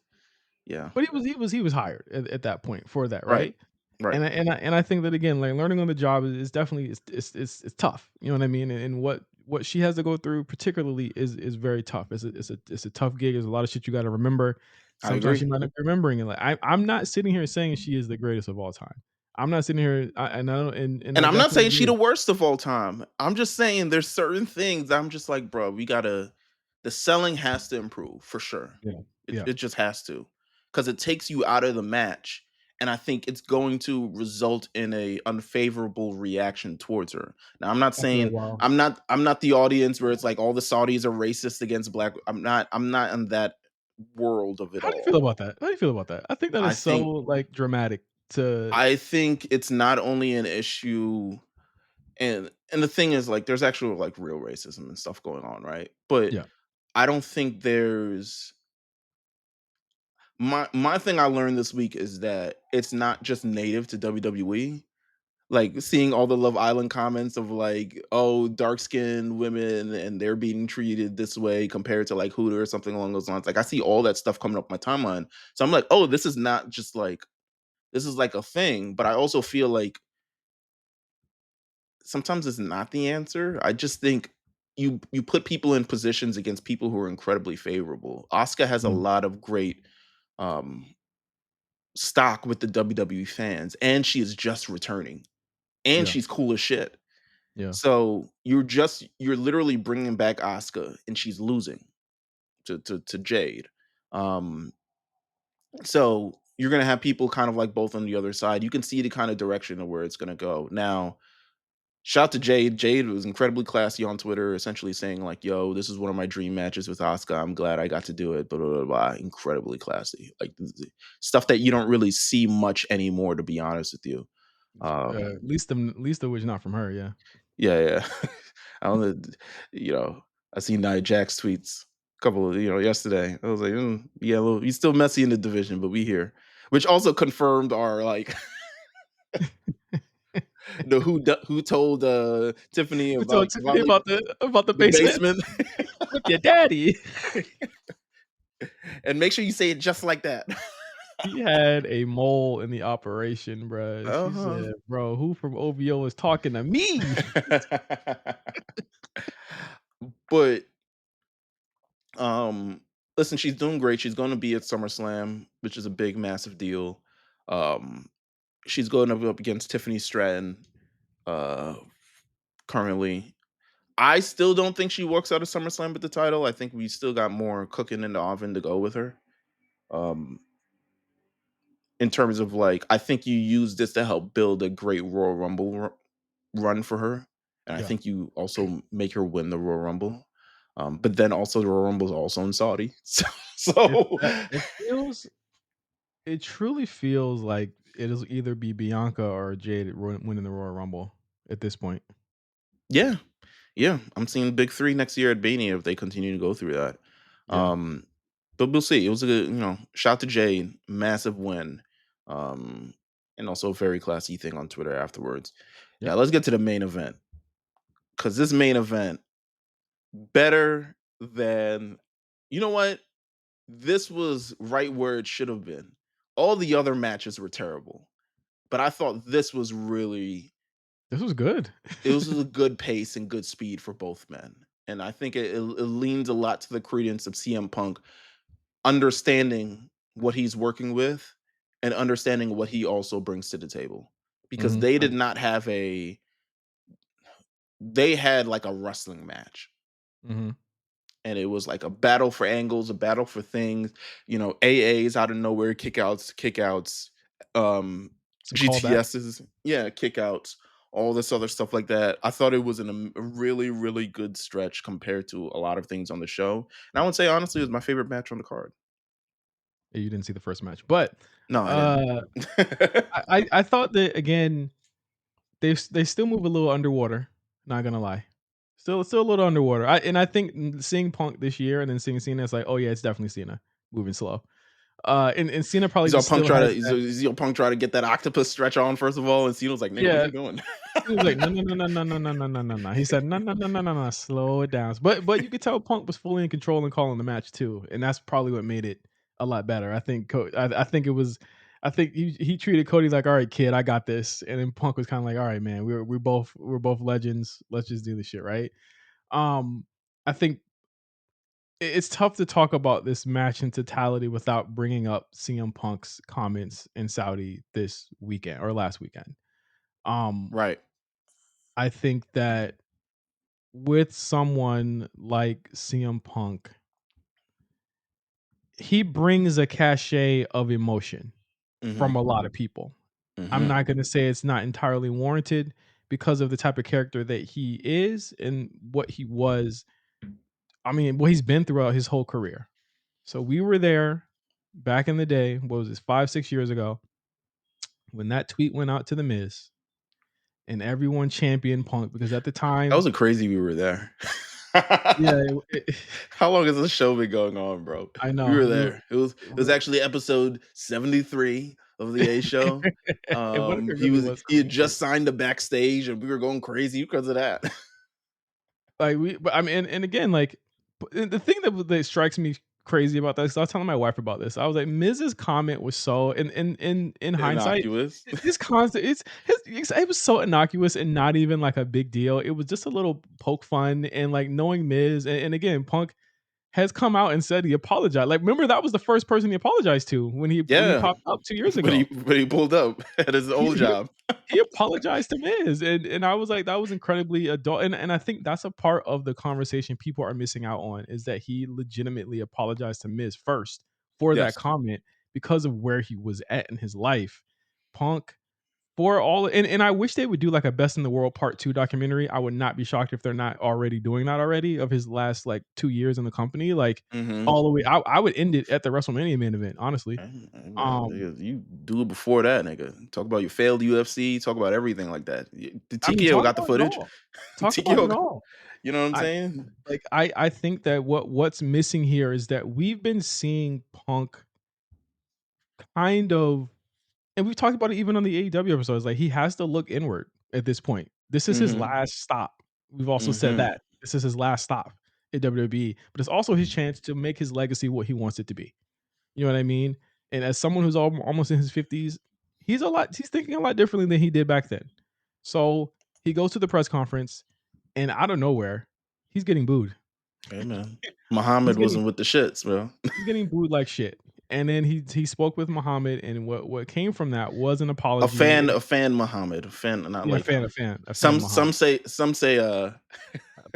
yeah. But he was hired at that point for that, Right. right? Right. And I think that again, like learning on the job is definitely it's tough. You know what I mean? And what she has to go through particularly is very tough. It's a tough gig. There's a lot of shit you got to remember. I Sometimes agree. you might not be remembering it. Like I'm not sitting here saying she is the greatest of all time. I'm not sitting here and I don't and And I I'm not definitely saying she agree. the worst of all time. I'm just saying there's certain things I'm just like, bro, we gotta the selling has to improve for sure. Yeah. It Yeah. it just has to. Because it takes you out of the match. And I think it's going to result in a unfavorable reaction towards her. Now, I'm not After a saying while. I'm not the audience where it's like all the Saudis are racist against black. I'm not in that world of it How do you feel all. about that? How do you feel about that? I think that I is so think like dramatic to I think it's not only an issue and the thing is like there's actual like real racism and stuff going on, right? But yeah. I don't think there's my thing I learned this week is that it's not just native to WWE. Like seeing all the Love Island comments of like, oh, dark skinned women and they're being treated this way compared to like Huda or something along those lines. Like I see all that stuff coming up my timeline. So I'm like, oh, this is not just like this is like a thing. But I also feel like sometimes it's not the answer. I just think you put people in positions against people who are incredibly favorable. Asuka has a Yeah. lot of great um stock with the WWE fans, and she is just returning, and Yeah. she's cool as shit. Yeah. So you're literally bringing back Asuka, and she's losing to Jade. Um, so you're gonna have people kind of like both on the other side. You can see the kind of direction of where it's gonna go. Now, shout out to Jade. Jade was incredibly classy on Twitter, essentially saying like, "Yo, this is one of my dream matches with Asuka. I'm glad I got to do it." Blah blah blah. Blah. Incredibly classy, like stuff that you don't really see much anymore, to be honest with you. Um, Least of which not from her, yeah. yeah, yeah. I don't know, I seen Nia Jax tweets a couple of yesterday. I was like, yeah, well, he's still messy in the division, but we here, which also confirmed our like the who told Tiffany We about told Tiffany about the the basement basement. with your daddy. And make sure you say it just like that. She had a mole in the operation, bruh. She Uh-huh. said, "Bro, who from OVO is talking to me?" But um listen, she's doing great. She's going to be at SummerSlam, which is a big massive deal. Um, she's going up against Tiffany Stratton uh, currently. I still don't think she walks out of SummerSlam with the title. I think we still got more cooking in the oven to go with her. Um, in terms of like, I think you use this to help build a great Royal Rumble run for her, and I Yeah. think you also make her win the Royal Rumble. But then also the Royal Rumble is also in Saudi, so It feels it truly feels like it'll either be Bianca or Jade winning the Royal Rumble at this point. yeah, yeah. I'm seeing Big Three next year at Bania if they continue to go through that. Yeah. Um, but we'll see. It was a good, shout to Jade, massive win, um, and also a very classy thing on Twitter afterwards. Yep. Now let's get to the main event because this main event better than you know what this was right where it should have been. All the other matches were terrible, but I thought this was really This was good. it was a good pace and good speed for both men. And I think it leans a lot to the credence of CM Punk understanding what he's working with and understanding what he also brings to the table. Because Mhm. they did not have they had like a wrestling match. Mhm. And it was like a battle for angles, a battle for things, AAs out of nowhere, kickouts, Some callbacks. GTSs, yeah, kickouts, all this other stuff like that. I thought it was a really, really good stretch compared to a lot of things on the show. And I would say honestly, it was my favorite match on the card. Yeah, you didn't see the first match, but No, I didn't. uh, I thought that again they still move a little underwater. Not gonna lie, still a little underwater. I think seeing Punk this year and then seeing Cena, it's like, oh yeah, it's definitely Cena moving slow. And Cena probably He's all just punk still try to has he's, that. he's all punk try to get that octopus stretch on first of all, and Cena's like, nigga, what are Yeah, you doing? he was like, "No, no, no, no, no, no, no, no, no, no, no." He said, "No, no, no, no, no, no, slow it down." But you could tell Punk was fully in control and calling the match too, and that's probably what made it a lot better. I think it was I think he treated Cody like, "All right, kid, I got this," and then Punk was kind of like, "All right, man, we're both legends. Let's just do this shit, right?" Um, I think it's tough to talk about this match in totality without bringing up CM Punk's comments in Saudi this weekend or last weekend. Um, Right. I think that with someone like CM Punk, he brings a cachet of emotion from Mm-hmm. a lot of people. I'm Mm-hmm. not gonna say it's not entirely warranted because of the type of character that he is and what he was. I mean, what he's been throughout his whole career. So we were there back in the day. What was this? 5, 6 years ago when that tweet went out to the Miz and everyone championed Punk because at the That time, was a crazy we were there. yeah, How long has this show been going on, bro? I We know were we were. there. It was actually episode 73 of the A show. It really was He had crazy. just signed the backstage and we were going crazy because of that. Like but I mean, and again, like the thing that strikes me crazy about this, I was telling my wife about this. I was like, Mrs. comment was so in hindsight, Innocuous. his constant it was so innocuous and not even like a big deal. It was just a little poke fun and like knowing Miz and again, Punk has come out and said he apologized. Like, remember that was the first person he apologized to when he Yeah. popped up 2 years But he ago. but he pulled up at his He old he job. he apologized to Miz, and I was like, that was incredibly adult, and I think that's a part of the conversation people are missing out on is that he legitimately apologized to Miz first for that Yes. comment because of where he was at in his life. Punk for all and I wish they would do like a best in the world part 2 documentary. I would not be shocked if they're not already doing that already of his last like 2 years in the company, like Mhm. all the way. I would end it at the WrestleMania main event, honestly. Man, Um, nigga, you do it before that, nigga. Talk about your failed UFC, talk about everything like that. The I mean, TKO talk got the about it footage. all. Talk about it TKO, all. you know what I'm I saying? I think that what's missing here is that we've been seeing Punk kind of and we've talked about it even on the AEW episodes, like, he has to look inward at this point. This is his Mhm. last stop. We've also said Mhm. that. This is his last stop at WWE, but it's also his chance to make his legacy what he wants it to be. You know what I mean? And as someone who's almost in his 50s, he's thinking a lot differently than he did back then. So, he goes to the press conference, and out of nowhere, he's getting booed. Hey man. He's Muhammad getting wasn't with the shits, bro. he's getting booed like shit. and then he spoke with Muhammad, and what came from that was an A apology fan, and a fan Muhammad, a fan, not yeah, like a fan some Muhammad. say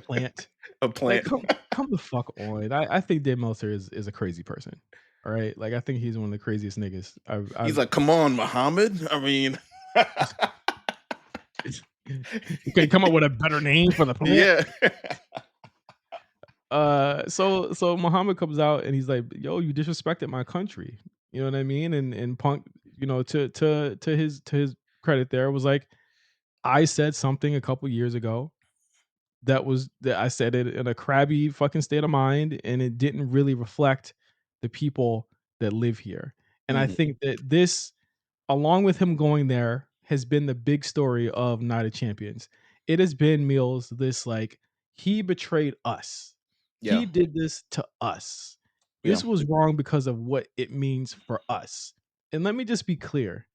Plant. a Like, plant. come the fuck on. I think Dave Meltzer is a crazy person. All right? Like, I think he's one of the craziest niggas He's I've like, "Come on, Muhammad." I mean, you can't come up with a better name for the plant? yeah. So Muhammad comes out and he's like, "Yo, you disrespected my country." You know what I mean? And Punk, to his credit there was like, "I said something a couple years ago that I said it in a crabby fucking state of mind, and it didn't really reflect the people that live here." And I Mhm. think that this, along with him going there, has been the big story of Night of Champions. It has been Meelz, this like, he betrayed us. Yeah, He did this to us. yeah. This was wrong because of what it means for us. And let me just be clear.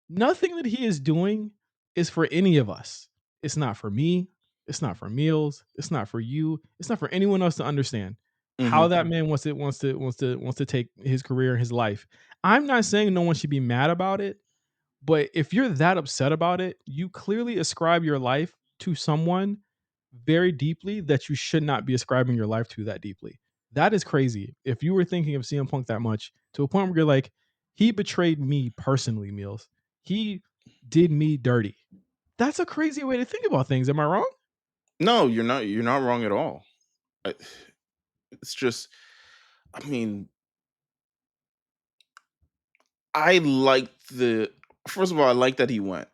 Nothing that he is doing is for any of us. It's not for me. It's not for Meelz. It's not for you. It's not for anyone else to understand how Mhm. that man wants to take his career and his life. I'm not saying no one should be mad about it, but if you're that upset about it, you clearly ascribe your life to someone very deeply that you should not be ascribing your life to that deeply. That is crazy. If you were thinking of CM Punk that much to a point where you're like, he betrayed me personally, Meelz. He did me dirty. That's a crazy way to think about things. Am I wrong? No, you're not wrong at all. I it's just, I mean, I like the first of all, I like that he went,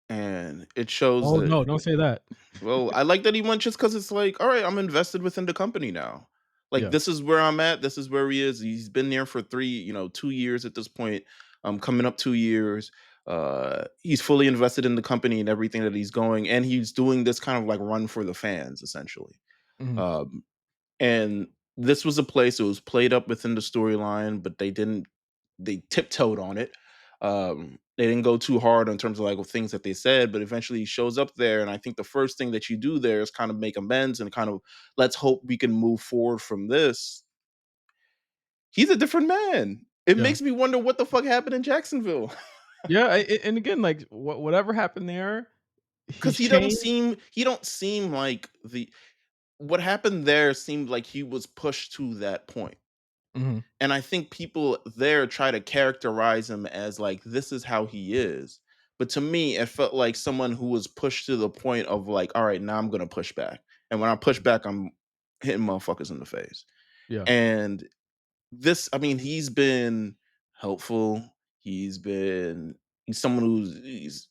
and it shows Oh that. no, don't say that. Well, I like that he went just because it's like, all right, I'm invested within the company now. Like, Yeah. this is where I'm at. This is where he is. He's been there for 2 years at this point. Coming up 2 years. He's fully invested in the company and everything that he's going, and he's doing this kind of like run for the fans, essentially. Mhm. Um, and this was a place that was played up within the storyline, but they tiptoed on it. They didn't go too hard in terms of like things that they said, but eventually he shows up there. And I think the first thing that you do there is kind of make amends and kind of, let's hope we can move forward from this. He's a different man. It Yeah. makes me wonder what the fuck happened in Jacksonville. Yeah. And again, like whatever happened there, Cause he's changed. he don't seem like what happened there seemed like he was pushed to that point. Mhm. And I think people there try to characterize him as like, this is how he is. But to me, it felt like someone who was pushed to the point of like, all right, now I'm gonna push back. And when I push back, I'm hitting motherfuckers in the face. Yeah. And this, I mean, he's been helpful. He's someone he's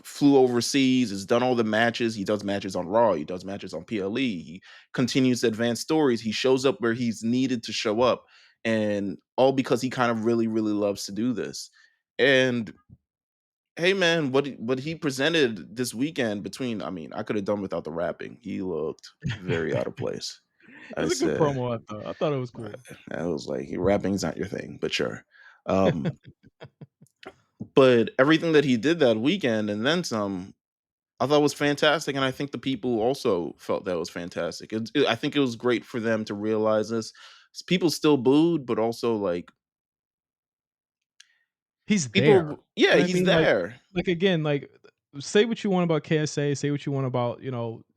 flew overseas, has done all the matches. He does matches on Raw, he does matches on PLE. He continues to advance stories. He shows up where he's needed to show up, and all because he kind of really, really loves to do this. And hey, man, what he presented this weekend between, I mean, I could have done without the rapping. He looked very out of place. It I was a good said, promo, I thought. I thought it was cool. I was like, rapping's not your thing, but sure. Um, but everything that he did that weekend and then some, I thought was fantastic, and I think the people also felt that was fantastic. I think it was great for them to realize this. People still booed, but also like He's there. people, yeah, You know what I he's mean? there. Again, like, say what you want about KSA, say what you want about,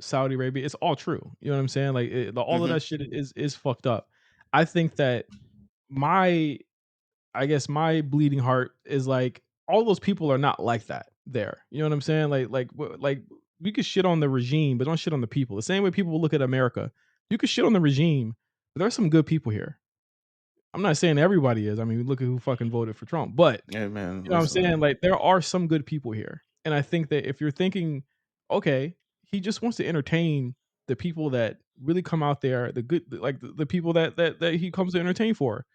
Saudi Arabia. It's all true. You know what I'm saying? Like, all of Hmm. that shit is fucked up. I think that my I guess my bleeding heart is like all those people are not like that there. You know what I'm saying? Like we could shit on the regime, but don't shit on the people. The same way people will look at America. You could shit on the regime, but there's some good people here. I'm not saying everybody is. I mean, look at who fucking voted for Trump. But Yeah, man. you know what I'm Listen, saying? Like, there are some good people here. And I think that if you're thinking, okay, he just wants to entertain the people that really come out there, the good, like the people that he comes to entertain for.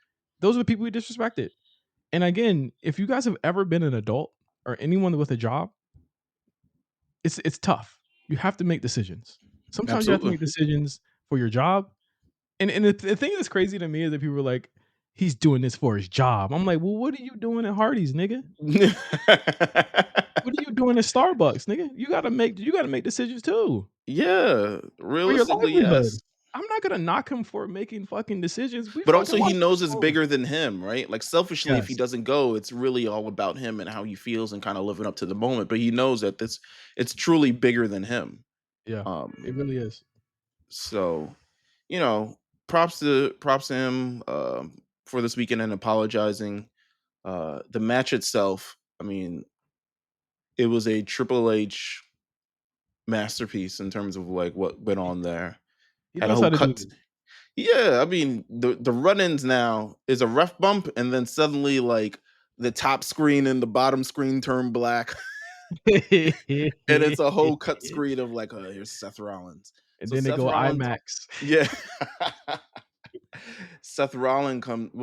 Those are the people he disrespected. And again, if you guys have ever been an adult or anyone with a job, it's tough. You have to make decisions. Sometimes you have to absolutely. make decisions for your job. And the thing that's crazy to me is that people are like, he's doing this for his job. I'm like, well, what are you doing at Hardee's, nigga? What are you doing at Starbucks, nigga? You gotta make decisions too Yeah, for your realistically, yes. livelihood. I'm not gonna knock him for making fucking decisions. We But fucking also he watched the knows it's show. bigger than him, right? Like selfishly, if he Yes. doesn't go, it's really all about him and how he feels and kind of living up to the moment. But he knows that this it's truly bigger than him. Yeah. It Um, really is. so you know, props to him for this weekend and apologizing. The match itself, I mean, it was a Triple H masterpiece in terms of like what went He on there. he Had a knows whole how to do cut. this. Yeah, I mean the run-ins now is a ref bump, and then suddenly like the top screen and the bottom screen turn black, and it's a whole cut screen of like, oh, here's Seth Rollins. And So then they Seth go Rollins, IMAX. yeah,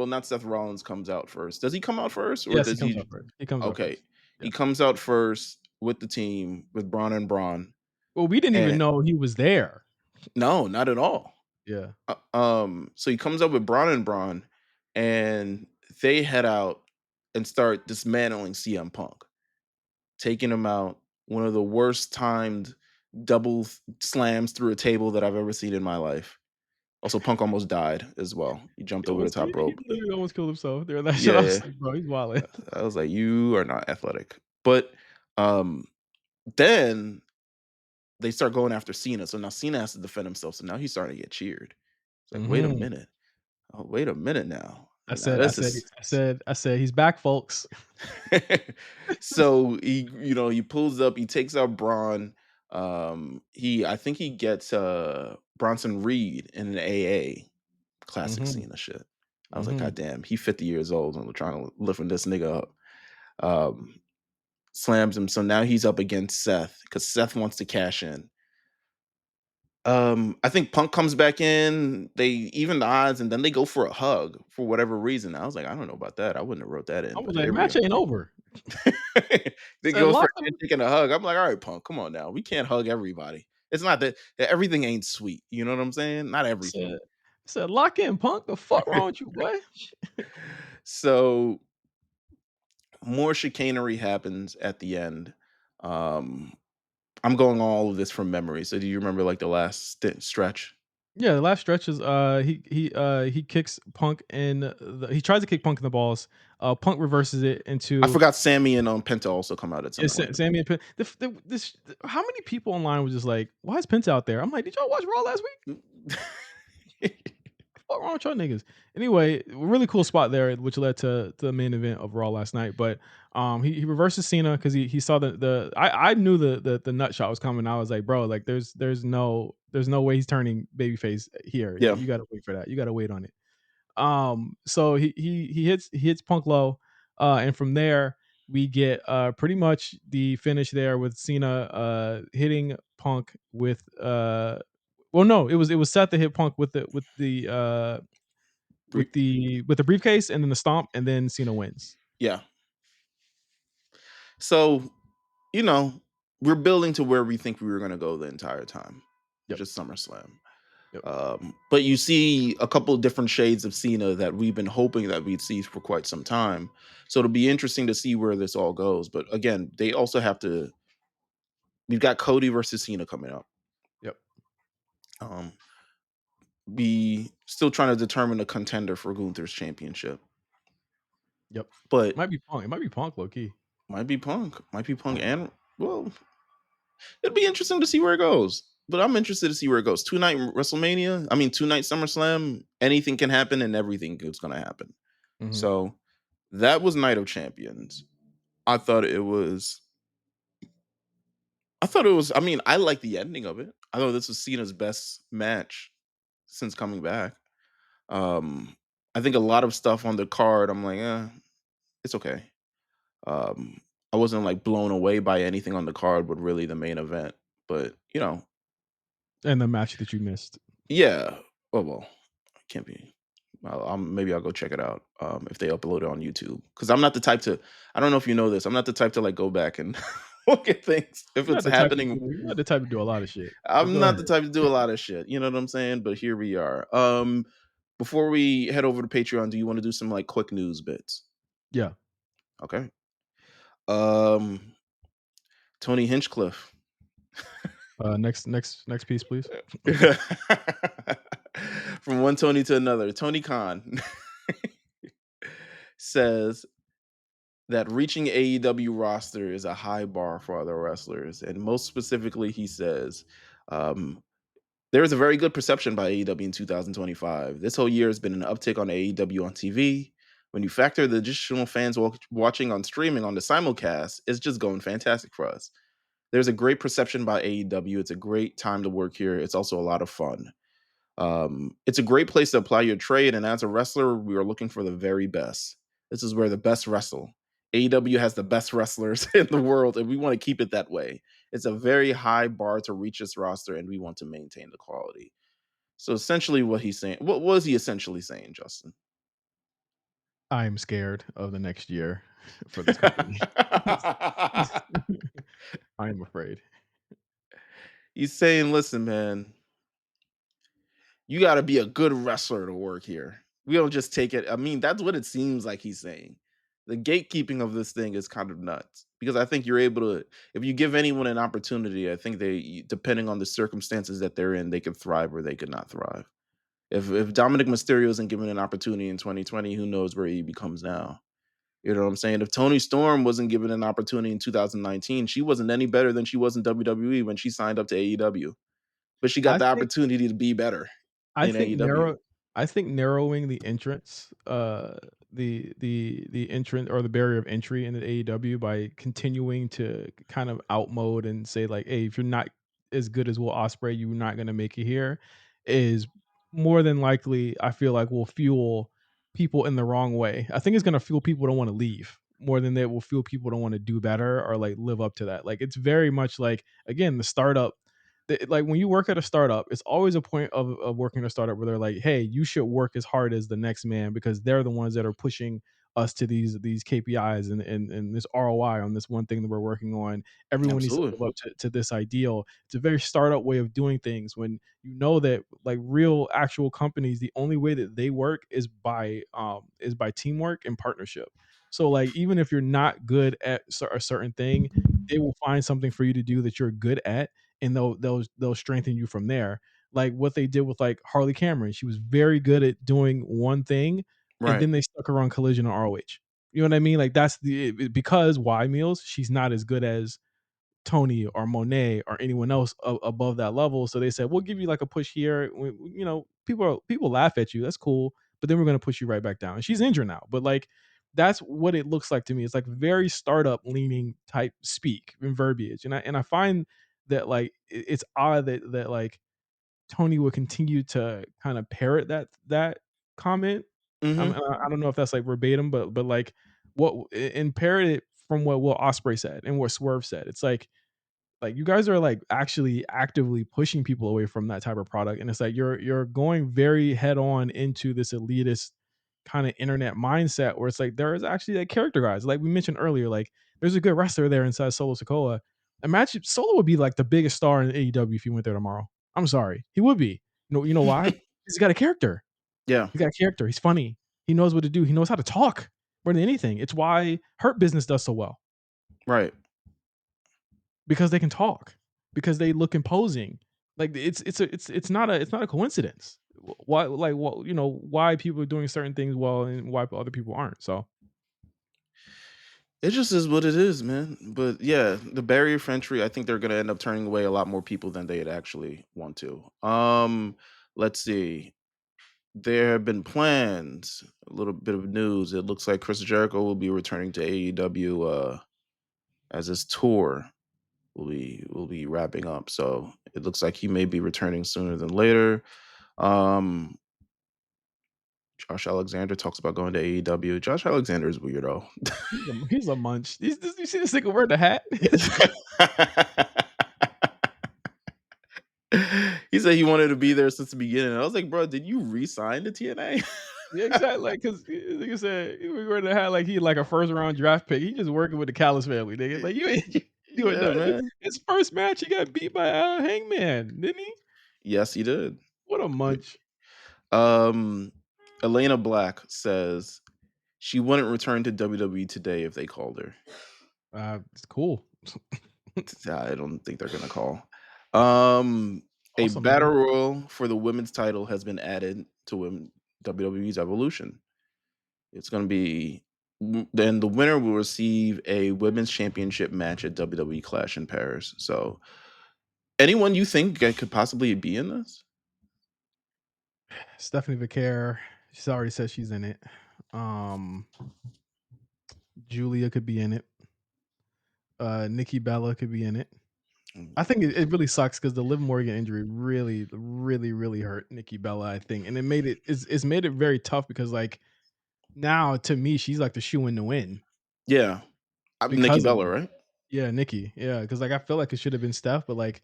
not Seth Rollins comes out first. Does he come out first, or Yes, he does comes he? out first. He comes out Okay, first. he Yeah. comes out first with the team with Braun and Braun, Well, we didn't even and know he was there. no, not at all. Yeah. So he comes up with Braun and Braun, and they head out and start dismantling CM Punk, taking him out. One of the worst timed slams through a table that I've ever seen in my life. Also, Punk almost died as well. He jumped over the top He rope. literally almost killed himself during that shit. I was Yeah, like, "Bro, he's wildin'." I was like, you are not athletic. But um, then they start going after Cena. So now Cena has to defend himself. So now he's starting to get cheered. It's like, wait a Mhm. minute. Oh, wait a minute now. I Now said I this said is I said, "He's back, folks." so he pulls up, he takes out Braun. I think he gets Bronson Reed in an AA. Classic Mhm. Cena shit. I was like, God Mhm. damn, he 50 years old and we're trying to lifting this nigga up. Um, Slams him. So now he's up against Seth because Seth wants to cash in. I think Punk comes back in, they even the odds, and then they go for a hug for whatever reason. I was like, I don't know about that. I wouldn't have wrote that I in, was but like, here we "Match go. ain't over." They Said, go for "Lock a him." handshake and a hug. I'm like, all right, Punk, come on now. We can't hug everybody. It's not that everything ain't sweet. You know what I'm saying? Not everything. Said said, "Lock in, Punk. The fuck wrong with you, boy?" So more chicanery happens at the end. Um, I'm going all of this from memory. So do you remember like the last stretch? Yeah, the last stretch is he kicks Punk in he tries to kick Punk in the balls. Punk reverses it I into forgot Sammy and Penta also come out at some yeah, point. Sammy and Penta. How many people online were just like, "Why is Penta out there?" I'm like, "Did y'all watch Raw last week? What wrong with y'all niggas?" Anyway, really cool spot there, which led to the main event of Raw last night. But he reverses Cena because he saw I knew the nut shot was coming. I was like, bro, like there's no way he's turning babyface here. Yeah, You gotta wait for that. You gotta wait on it. So he hits Punk low, and from there we get pretty much the finish there with Cena hitting Punk with well no it was Seth that hit Punk Bre- with the briefcase and then the stomp and then Cena wins. yeah. So you know, we're building to where we think we were going to go the entire time, Yep. which is SummerSlam. Yep. But you see a couple of different shades of Cena that we've been hoping that we'd see for quite some time. So it'll be interesting to see where this all goes. But again, they also have to. We've got Cody versus Cena coming up. Yep. Um, be still trying to determine a contender for Gunther's championship, Yep. but Might be Punk. It might be Punk low key. Might be Punk, and well, it'll be interesting to see where it goes. But I'm interested to see where it goes. 2 night WrestleMania. I mean, 2 night SummerSlam. Anything can happen, and everything is going to happen. Mhm. So that was Night of Champions. I thought it was. I thought it was. I mean, I like the ending of it. I thought this was Cena's best match since coming back. Um, I think a lot of stuff on the card. I'm like, it's okay. Um, I wasn't like blown away by anything on the card, but really the main event. But And the match that you missed. yeah. Oh well, can't be. Maybe I'll go check it out if they upload it on YouTube. Because I'm not the type to. I don't know if you know this. I'm not the type to like go back and look at things if You're not it's the type to happening. do you're not the type to do a lot of shit. But I'm go not the ahead. type to do a lot of shit. You know what I'm saying? But here we are. Before we head over to Patreon, do you want to do some like quick news bits? Yeah. Okay. Um, Tony Hinchcliffe. Next piece, please. From one Tony to another. Tony Khan says that reaching AEW roster is a high bar for other wrestlers. And most specifically, he says, um, there is a very good perception by AEW in 2025. This whole year has been an uptick on AEW on TV. When you factor the additional fans watching on streaming on the simulcast, it's just going fantastic for us. There's a great perception by AEW. It's a great time to work here. It's also a lot of fun. It's a great place to apply your trade, and as a wrestler, we are looking for the very best. This is where the best wrestle. AEW has the best wrestlers in the world, and we want to keep it that way. It's a very high bar to reach this roster, and we want to maintain the quality. So essentially, what he's saying, what was he essentially saying, Justin? I'm scared of the next year for this company. I am afraid. He's saying, listen, man, you got to be a good wrestler to work here. We don't just take it. I mean, that's what it seems like he's saying. The gatekeeping of this thing is kind of nuts because I think you're able to, if you give anyone an opportunity, I think depending on the circumstances that they're in, they could thrive or they could not thrive. If Dominic Mysterio isn't given an opportunity in 2020, who knows where he becomes now? You know what I'm saying? If Tony Storm wasn't given an opportunity in 2019, she wasn't any better than she was in WWE when she signed up to AEW. But she got I the think opportunity to be better I in think AEW. narrowing the entrance, the entrant or the barrier of entry into AEW by continuing to kind of outmode and say like, "Hey, if you're not as good as Will Ospreay, you're not gonna make it here," is more than likely, I feel like will fuel people in the wrong way. I think it's gonna fuel people to wanna leave more than it will fuel people to wanna do better or like live up to that. Like it's very much like again, the startup like when you work at a startup, it's always a point of working at a startup where they're like, "Hey, you should work as hard as the next man because they're the ones that are pushing us to these KPIs and this ROI on this one thing that we're working on. Everyone needs to Absolutely. live up to this ideal." It's a very startup way of doing things when you know that like real actual companies, the only way that they work is by teamwork and partnership. So like even if you're not good at a certain thing, they will find something for you to do that you're good at and they'll strengthen you from there. Like what they did with like Harley Cameron, she was very good at doing one thing, and Right. then they stuck her on Collision or ROH. You know what I mean? Like that's because why Meals? She's not as good as Tony or Monet or anyone else above that level. So they said, "We'll give you like a push here. You know, people laugh at you. That's cool, but then we're gonna push you right back down." And she's injured now, but like that's what it looks like to me. It's like very startup leaning type speak and verbiage, and I find that like it's odd that like Tony would continue to kind of parrot that comment. Mhm. I don't know if that's like verbatim, but like what and parrot it from what Will Osprey said and what Swerve said. It's like you guys are like actually actively pushing people away from that type of product, and it's like you're going very head on into this elitist kind of internet mindset where it's like there is actually like character guys like we mentioned earlier. Like there's a good wrestler there inside Solo Sokoa. Imagine Solo would be like the biggest star in AEW if he went there tomorrow. I'm sorry, he would be. You know why? He's got a character. Yeah. He's got a character. He's funny. He knows what to do. He knows how to talk more than anything. It's why Hurt Business does so well Right. because they can talk, because they look imposing. Like it's not a coincidence. Why like what you know why people are doing certain things well and why other people aren't. So It just is what it is, man. But yeah, the barrier for entry, I think they're gonna end up turning away a lot more people than they'd actually want to. Let's see. There have been plans, a little bit of news. It looks like Chris Jericho will be returning to AEW as his tour will be wrapping up. So it looks like he may be returning sooner than later. Um, Josh Alexander talks about going to AEW. Josh Alexander is weirdo. he's a munch. You see this nigga wearing the hat? He said he wanted to be there since the beginning. I was like, bro, did you re-sign to TNA? Yeah, exactly. Like, cause like you said, he was wearing the hat like he like a first round draft pick. He just working with the Callis family, nigga. Like you ain't doing Yeah, nothing. man. His first match, he got beat by Hangman, didn't he? Yes, he did. What a munch. Um, Elena Black says she wouldn't return to WWE today if they called her. It's cool. I don't think they're gonna call. Um, A Also, maybe battle royal for the women's title has been added to WWE's Evolution. It's going to be then the winner will receive a women's championship match at WWE Clash in Paris. So, anyone you think that could possibly be in this? Stephanie Vaquer, she's already said she's in it. Um, Julia could be in it. Nikki Bella could be in it. Mm, I think it really sucks because the Liv Morgan injury really, really, really hurt Nikki Bella, I think, and it's made it very tough because, like, now to me, she's like the shoe in to win Yeah, Nikki because of Bella, it. right? Yeah, Nikki. Yeah, because like, I feel like it should have been Steph, but, like,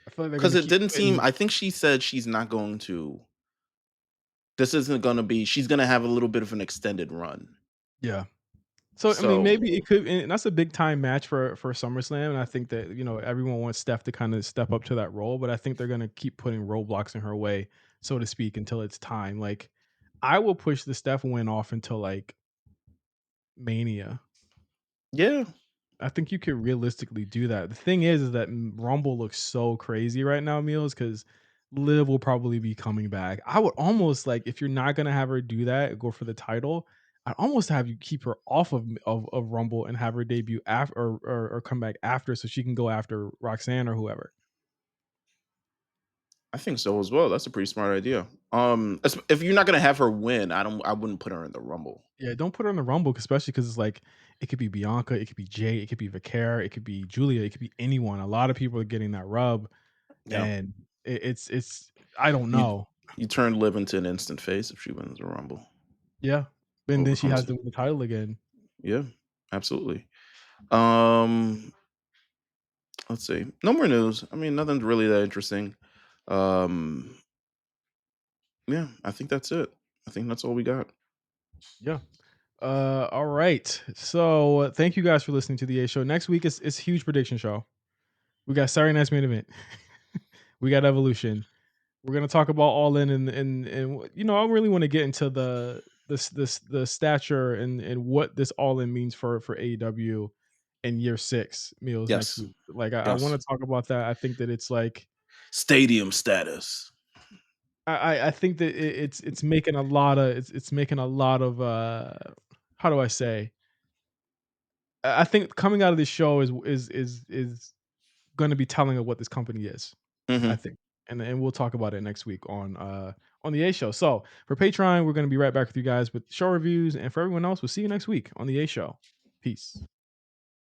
I feel like they're Because gonna it keep didn't seem. putting. I think she said she's not going to. This isn't going to be. She's going to have a little bit of an extended run. Yeah. So, I mean, So maybe it could and that's a big time match for SummerSlam, and I think that, everyone wants Steph to kinda step up to that role, but I think they're gonna keep putting roadblocks in her way, so to speak, until it's time. Like, I will push the Steph win off until, like, Mania. yeah, I think you could realistically do that. The thing is that Rumble looks so crazy right now, Meals, because Liv will probably be coming back. I would almost like if you're not gonna have her do that, go for the title. I'd almost have you keep her off of Rumble and have her debut after or come back after so she can go after Roxanne or whoever. I think so as well. That's a pretty smart idea. If you're not going to have her win, I wouldn't put her in the Rumble. Yeah, don't put her in the Rumble, especially because it's like it could be Bianca, it could be Jay, it could be Vaquer, it could be Julia, it could be anyone. A lot of people are getting that rub, Yeah, and it's I don't you know. you turn Liv into an instant face if she wins the Rumble. Yeah, and then she has Overcomes. to win the title again. Yeah, absolutely. Um, let's see. No more news. I mean, nothing's really that interesting. Um, yeah, I think that's it. I think that's all we got. Yeah. All right. So thank you guys for listening to the A Show. Next week is huge prediction show. We got Saturday night's main event. We got Evolution. We're gonna talk about All In and I really want to get into the stature and what this All In means for AEW in year six meals next Yes, week. Like I yes. want to talk about that. I think that it's like Stadium status. I think that it's making a lot of it's making a lot of how do I say? I think coming out of this show is going to be telling of what this company is. I Hmm. think, and we'll talk about it next week on the A Show. So for Patreon, we're going to be right back with you guys with show reviews, and for everyone else, we'll see you next week on the A Show. Peace.